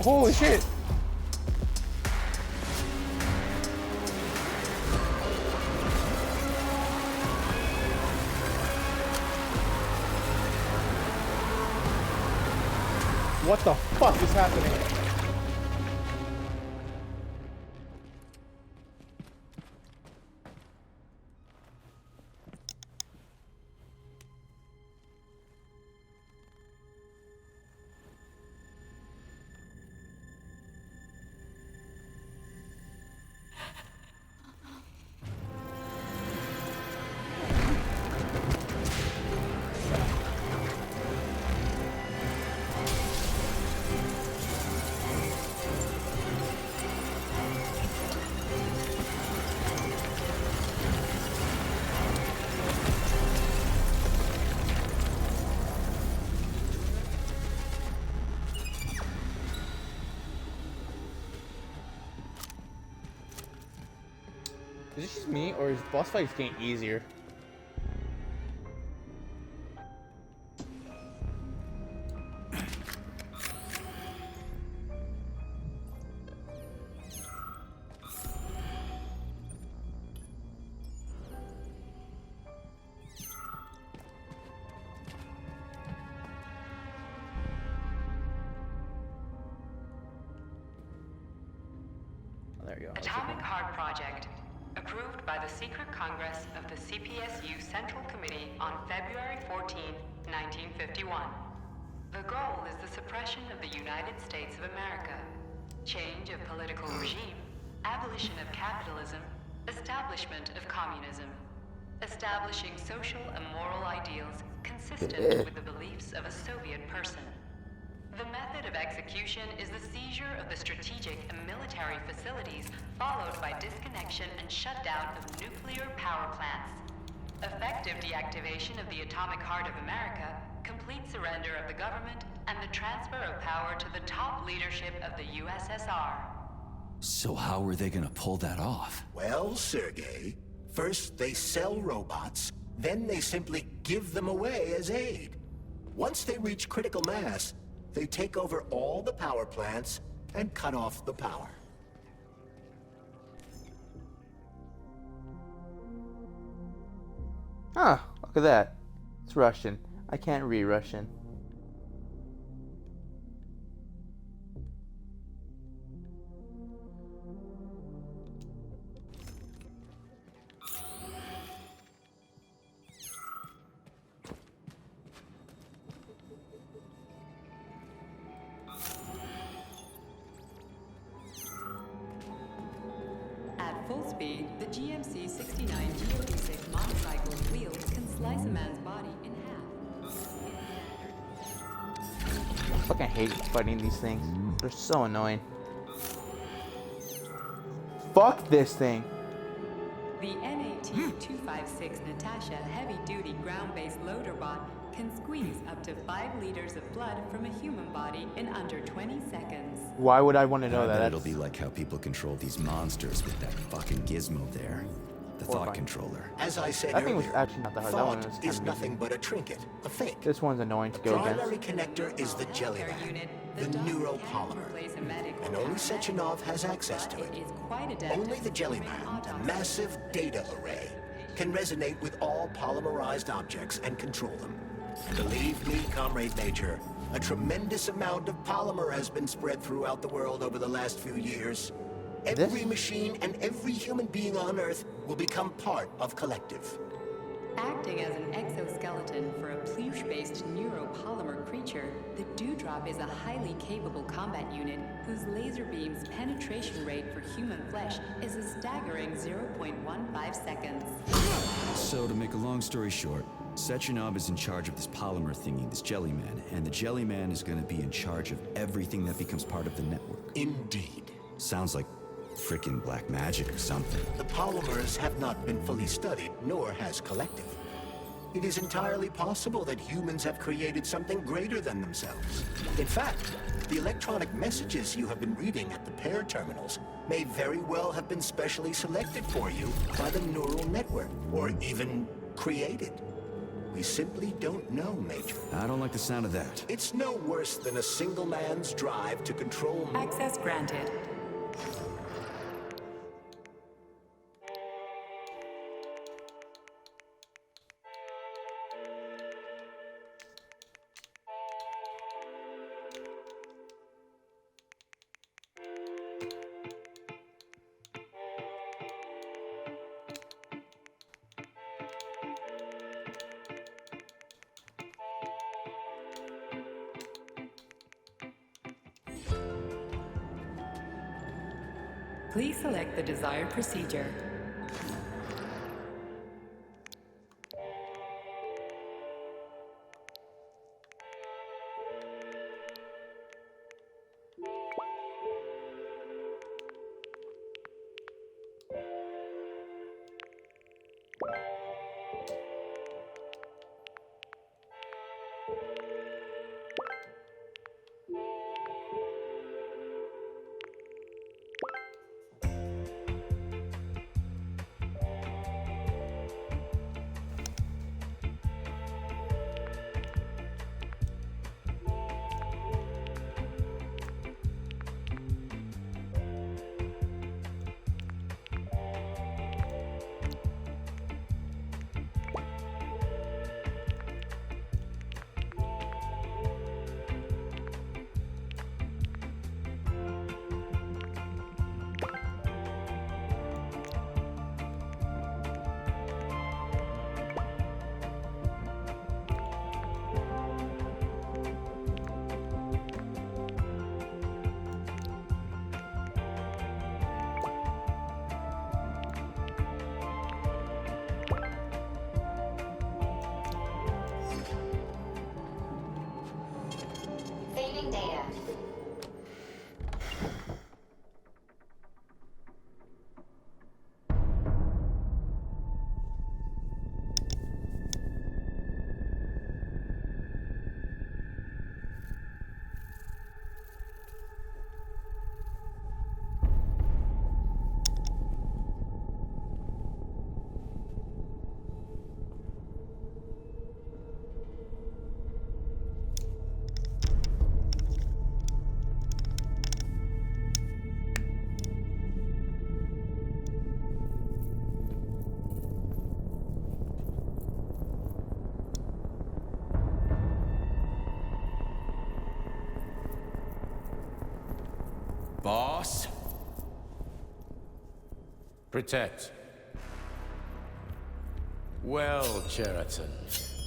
Holy shit! What the fuck is happening? Is this just me, or is boss fights getting easier? Oh, there you go. Atomic Heart Project. Approved by the Secret Congress of the CPSU Central Committee on February 14, 1951. The goal is the suppression of the United States of America, change of political regime, abolition of capitalism, establishment of communism, establishing social and moral ideals consistent with the beliefs of a Soviet person. The method of execution is the seizure of the strategic and military facilities, followed by disconnection and shutdown of nuclear power plants. Effective deactivation of the Atomic Heart of America, complete surrender of the government, and the transfer of power to the top leadership of the USSR. So how are they gonna pull that off? Well, Sergei, first they sell robots, then they simply give them away as aid. Once they reach critical mass, they take over all the power plants and cut off the power. Ah, look at that. It's Russian. I can't read Russian. At full speed, the GMC 69 Geodesic motorcycle wheels can slice a man's body in half. I fucking hate fighting these things. They're so annoying. Fuck this thing. The NAT-256 Natasha heavy-duty ground-based loader bot can squeeze up to 5 liters of blood from a human body in under 20 seconds. Why would I want to know I that? bet it'll be like how people control these monsters with that fucking gizmo there. The thought controller. As I said That thing earlier, was actually not that hard. That one thought was is kinda nothing but a trinket, a fake. This one's annoying to The go primary against. connector is the Jellyman, the neuropolymer, and only Sechenov has access to it. Only the Jellyman, a massive data array, can resonate with all polymerized objects and control them. Believe me, Comrade Major, a tremendous amount of polymer has been spread throughout the world over the last few years. Every machine and every human being on Earth will become part of Collective. Acting as an exoskeleton for a pluche-based neuropolymer creature, the Dewdrop is a highly capable combat unit whose laser beam's penetration rate for human flesh is a staggering 0.15 seconds. So to make a long story short, Sechenov is in charge of this polymer thingy, this Jellyman, and the Jellyman is gonna be in charge of everything that becomes part of the network. Indeed. Sounds like frickin' black magic or something. The polymers have not been fully studied, nor has Collective. It is entirely possible that humans have created something greater than themselves. In fact, the electronic messages you have been reading at the pair terminals may very well have been specially selected for you by the neural network, or even created. We simply don't know, Major. I don't like the sound of that. It's no worse than a single man's drive to control... Access granted. Please select the desired procedure. Saving data. Boss? Protect. Well, Cheriton,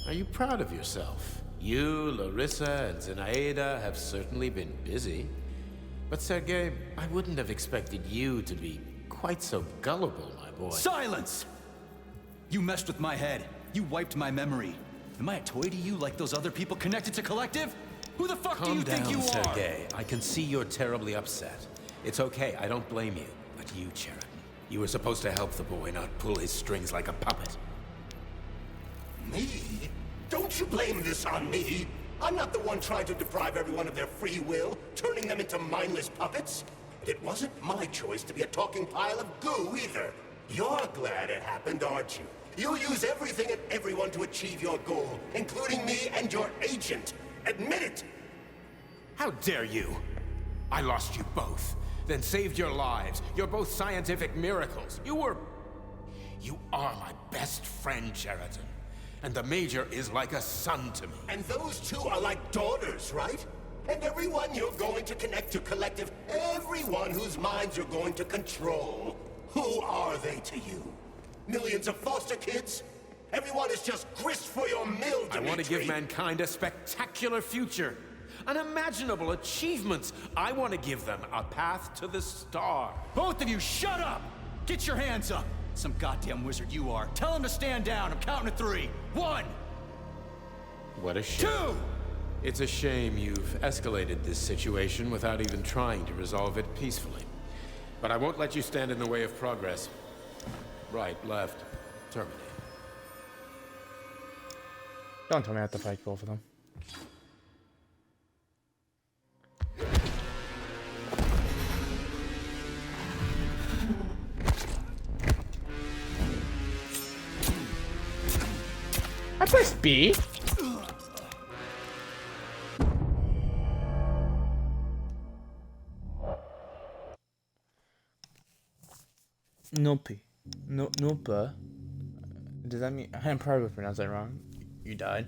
are you proud of yourself? You, Larissa, and Zenaida have certainly been busy. But Sergei, I wouldn't have expected you to be quite so gullible, my boy. Silence! You messed with my head. You wiped my memory. Am I a toy to you like those other people connected to Collective? Who the fuck do you think you are? Calm down, Sergei. I can see you're terribly upset. It's okay, I don't blame you. But you, Cheriton, you were supposed to help the boy, not pull his strings like a puppet. Me? Don't you blame this on me? I'm not the one trying to deprive everyone of their free will, turning them into mindless puppets. And it wasn't my choice to be a talking pile of goo, either. You're glad it happened, aren't you? You'll use everything and everyone to achieve your goal, including me and your agent. Admit it! How dare you? I lost you both, then saved your lives. You're both scientific miracles. You are my best friend, Cheriton. And the Major is like a son to me. And those two are like daughters, right? And everyone you're going to connect to Collective, everyone whose minds you're going to control, who are they to you? Millions of foster kids? Everyone is just grist for your mill, Dimitri. I want to give mankind a spectacular future. Unimaginable achievements. I want to give them a path to the star. Both of you, shut up! Get your hands up! Some goddamn wizard you are. Tell him to stand down. I'm counting to 3. 1! What a shame. 2! It's a shame you've escalated this situation without even trying to resolve it peacefully. But I won't let you stand in the way of progress. Right, left, terminate. Don't tell me I have to fight both of them. I pressed B. Nope. Nope. Does that mean I'm probably pronounced that wrong? You died.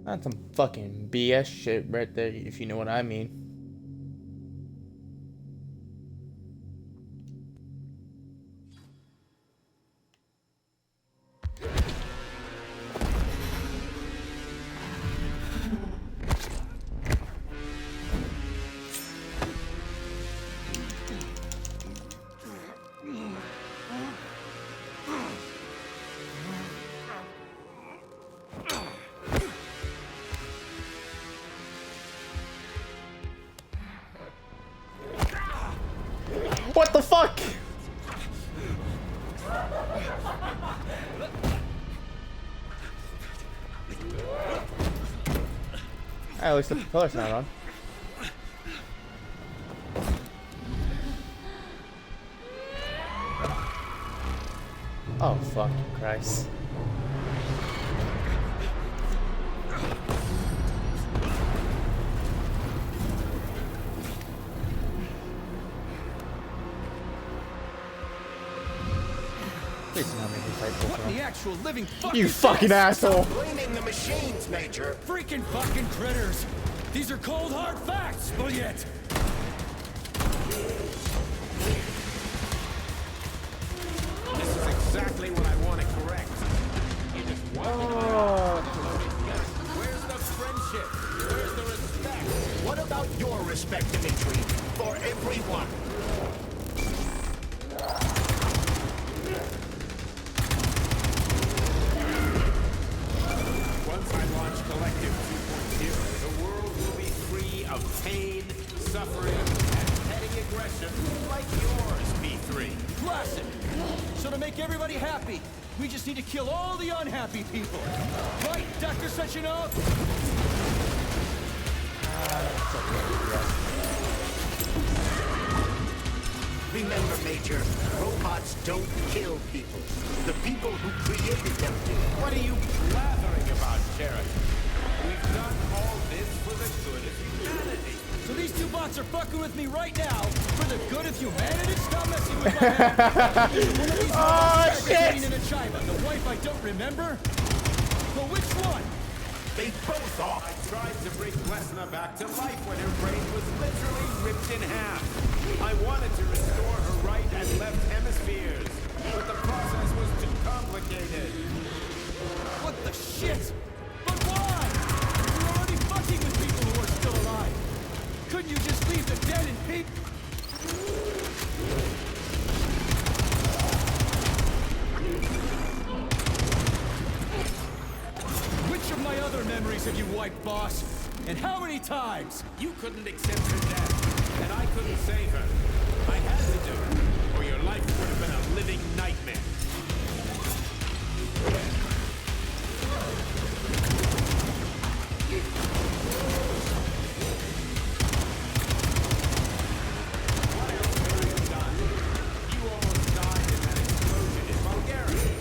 That's some fucking BS shit right there, if you know what I mean. What the fuck? At least the propeller's not on. Oh, fucking Christ. What the actual living fuck? You fucking asshole! Blaming the machines, Major. Freaking fucking critters! These are cold hard facts, Bulliet! This is exactly what I want to correct. You just want me to Where's the friendship? Where's the respect? What about your respect, Dimitri? For everyone. Once I launch Collective 2.0, the world will be free of pain, suffering, and petty aggression like yours, P3. Classic! So to make everybody happy, we just need to kill all the unhappy people. Right, Dr. Sechenov? Remember, Major, robots don't kill people. The people who created them do. What are you blathering about, Sheriff? We've done all this for the good of humanity. So these two bots are fucking with me right now for the good of humanity? Stop messing with my head. One of these Oh, shit! in a chiba. The wife I don't remember? Well, which one? They both are. I tried to bring Lesna back to life when her brain was literally ripped in half. I wanted to restore her right and left hemispheres, but the process was too complicated. What the shit? But why? You're already fucking with people who are still alive. Couldn't you just leave the dead in peace? Which of my other memories have you wiped, boss? And how many times? You couldn't accept her death, and I couldn't save her. I had to do it, or your life would have been a living nightmare. What else have you done? You almost died in that explosion in Bulgaria.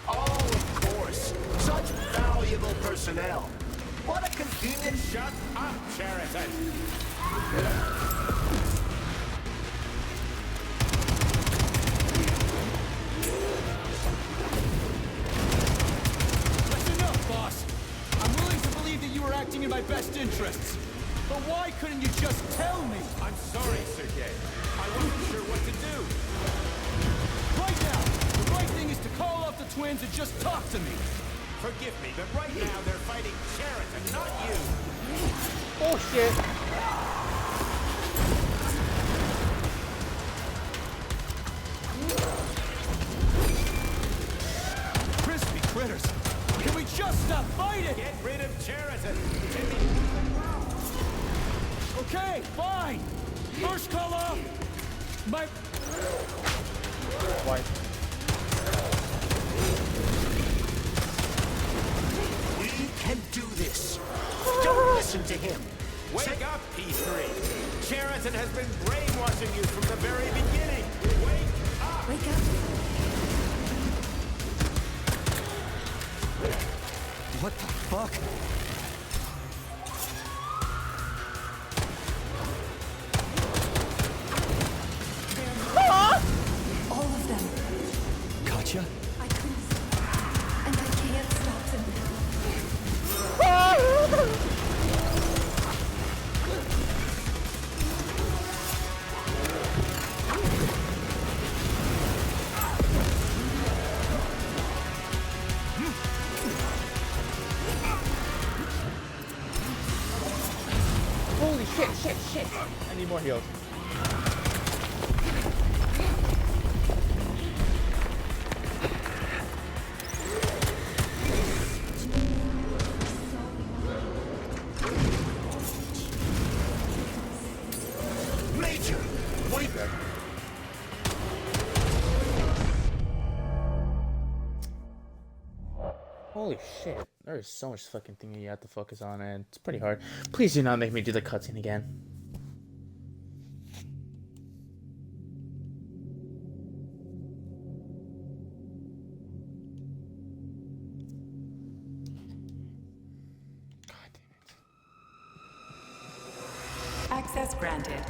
Oh, of course. Such valuable personnel. What a convenient... Shut up, Cheriton! That's enough, boss. I'm willing to believe that you were acting in my best interests. But why couldn't you just tell me? I'm sorry, Sergei. I wasn't sure what to do. Right now, the right thing is to call off the twins and just talk to me. Forgive me, but right now they're fighting Cheriton, not you. Oh shit. Crispy critters. Can we just stop fighting? Get rid of Cheriton. Okay, fine. First call off. My... Wife. We can do this. Don't listen to him. Wake up, P3. Cheriton has been brainwashing you from the very beginning. Wake up. Wake up. What the fuck? All of them. Katya? I couldn't stop. And I can't stop them. Holy shit. I need more heals. Major! Wait there! Holy shit. There is so much fucking thing you have to focus on, and it's pretty hard. Please do not make me do the cutscene again. God damn it. Access granted.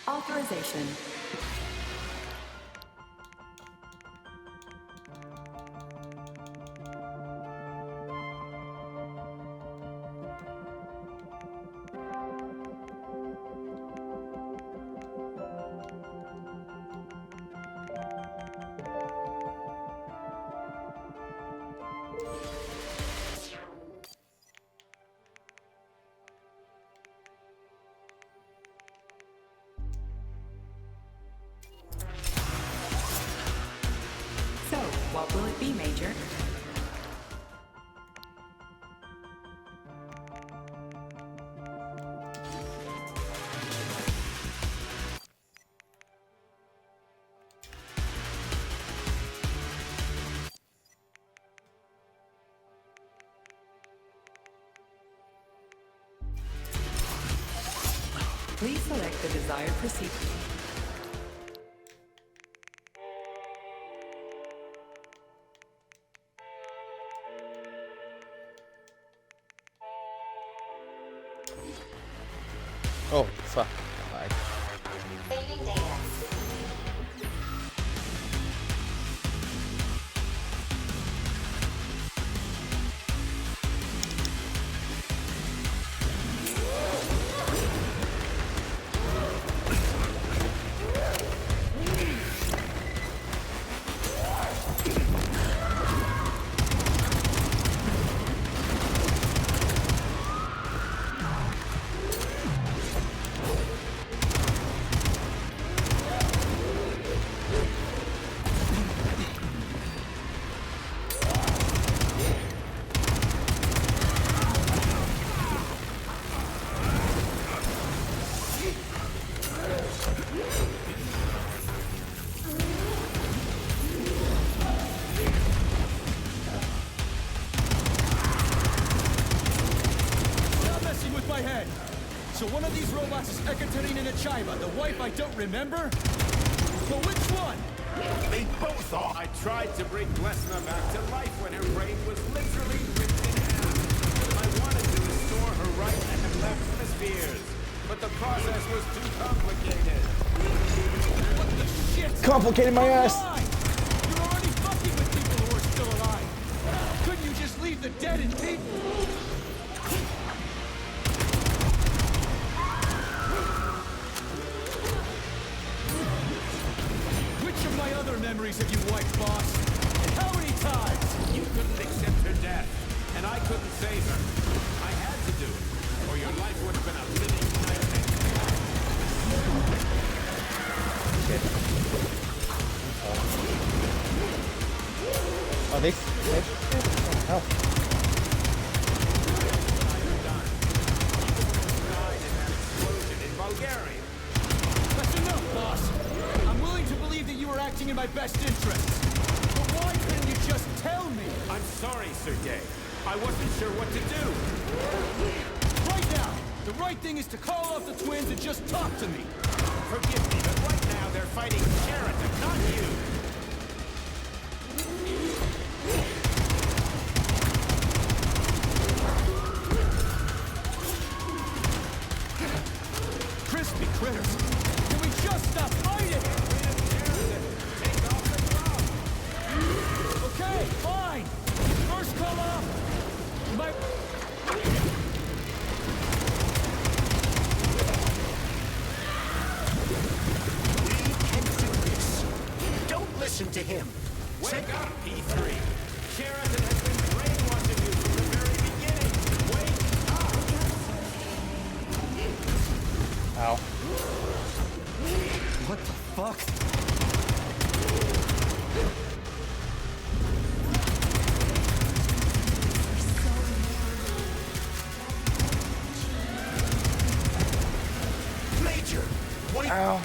Authorization. What will it be, Major? Please select the desired procedure. Oh, fuck. Saving data. So one of these robots is Ekaterina Nechaeva, the wife I don't remember? But which one? They both are. I tried to bring Glesna back to life when her brain was literally ripped in half. I wanted to restore her right and left hemispheres, but the process was too complicated. What the shit? Complicated my ass. You're already fucking with people who are still alive. Couldn't you just leave the dead in peace? countries have you wiped, boss? And how many times? You couldn't accept her death, and I couldn't save her. I had to do it, or your life would have been a living nightmare. Oh, they oh. Bulgaria. That's enough, boss. I'm willing to believe that you were acting in my best interests. But why couldn't you just tell me? I'm sorry, Sergei. I wasn't sure what to do. Right now, the right thing is to call off the twins and just talk to me. Forgive me, but right now they're fighting Sheraton, not you. Crispy critters. Can we just stop fighting? Okay, fine. First call off. My... We can do this. Don't listen to him. Wake up, P3. Sheraton has been brainwashing you from the very beginning. Wake up! Ow. What the fuck? Major, wait. Ow.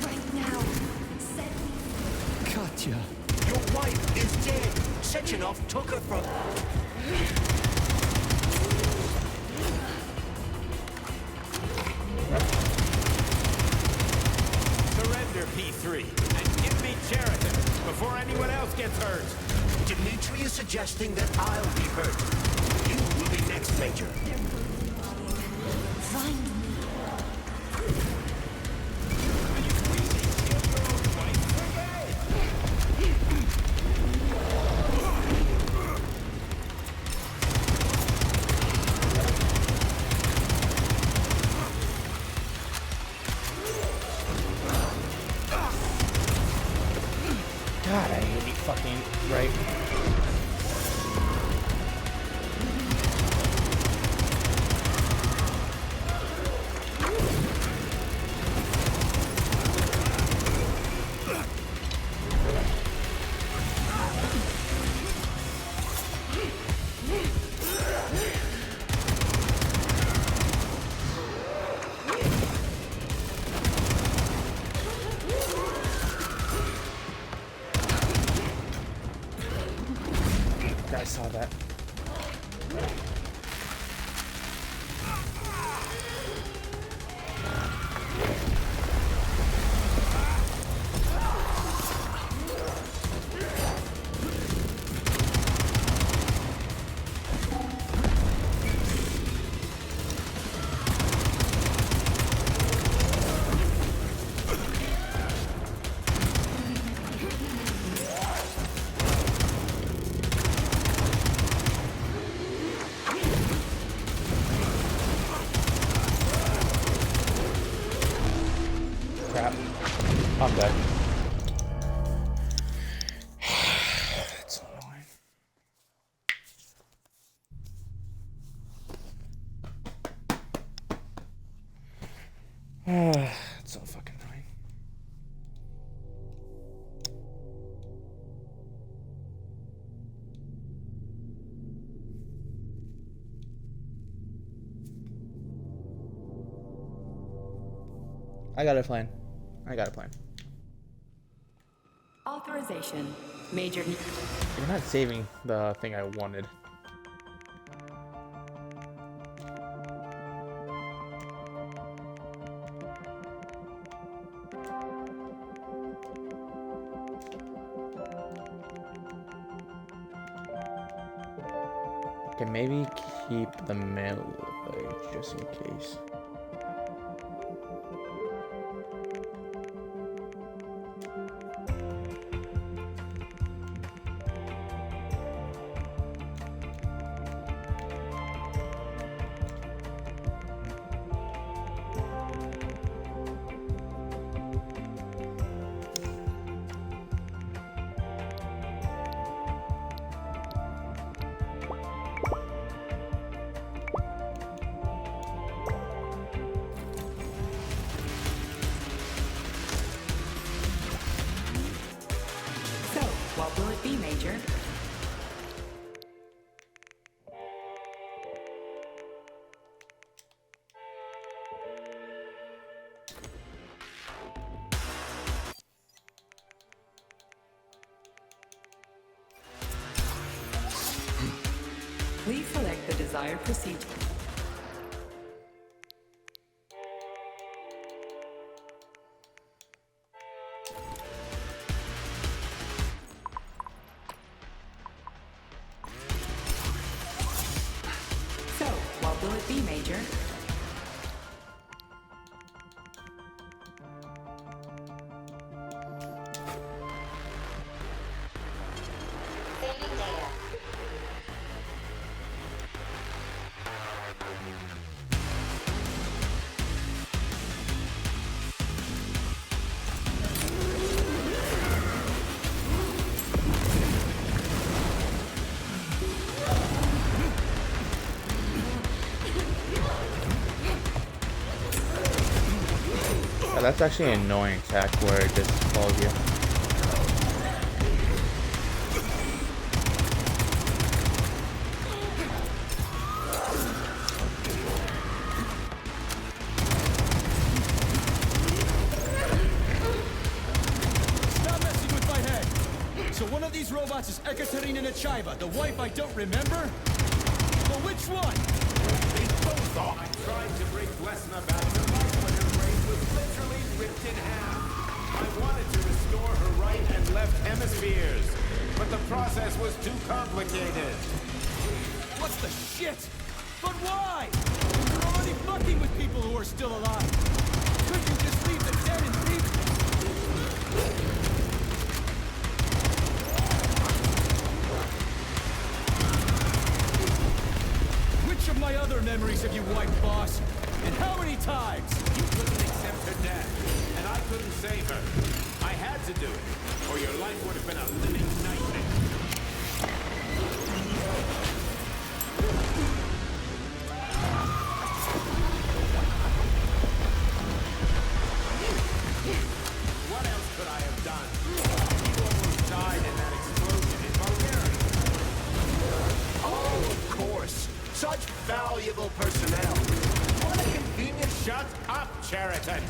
Right now. Katya. Your wife is dead. Sechenov took her from... Surrender, P3, and give me Sheraton before anyone else gets hurt. Dmitri is suggesting that I'll be hurt. You will be next, Major. Find me. God, I hate fucking right. I saw that. Crap. I'm dead. That's annoying. It's so fucking annoying. I got a plan. I got a plan. Authorization. Major. You're not saving the thing I wanted. Okay, maybe keep the melee just in case. desired procedure. So, what will it be, Major? Oh, that's actually an annoying attack where it just follows you. Stop messing with my head! So one of these robots is Ekaterina Nechaeva, the wife I don't remember? Well, which one? They both are. I tried to bring Blesna back to life, but her brain was literally ripped in half. I wanted to restore her right and left hemispheres, but the process was too complicated. What the shit? But why? You're already fucking with people who are still alive. Couldn't you just leave the dead in peace? Which of my other memories have you wiped, boss? And how many times? You couldn't accept her death, and I couldn't save her. I had to do it, or your life would have been a living nightmare. What else could I have done? You almost died in that explosion in Bulgaria. Oh, of course. Such valuable personnel. What a convenient... Shut up, Cheriton!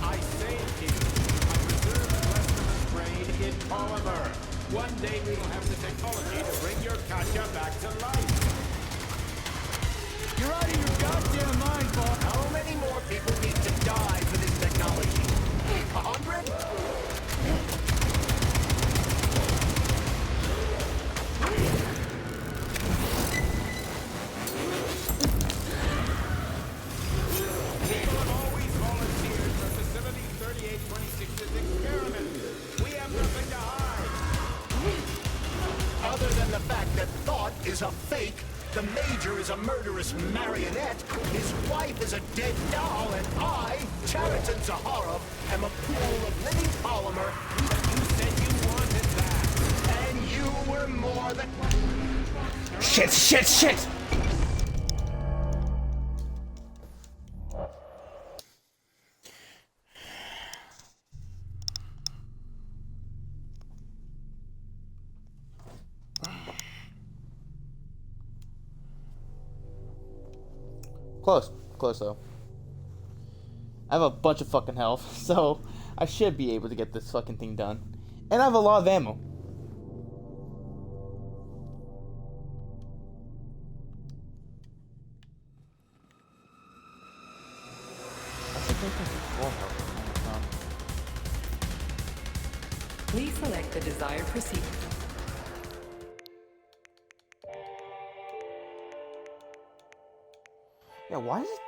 I saved you. I preserved Westerman's brain in polymer. One day we will have the technology to bring your Katya back to life. You're out of your goddamn mind, boss. How many more people need to die for this technology? 100? People have always volunteered for Facility 3826's experiment. We have nothing to hide. Other than the fact that Thought is a fake, the Major is a murderous marionette, his wife is a dead doll, and I, Cheriton Zaharov, am a pool of living polymer. You said you wanted that. And you were more than... Shit, shit, shit! Close though. I have a bunch of fucking health, so I should be able to get this fucking thing done. And I have a lot of ammo. Please select the desired procedure. Yeah, why is it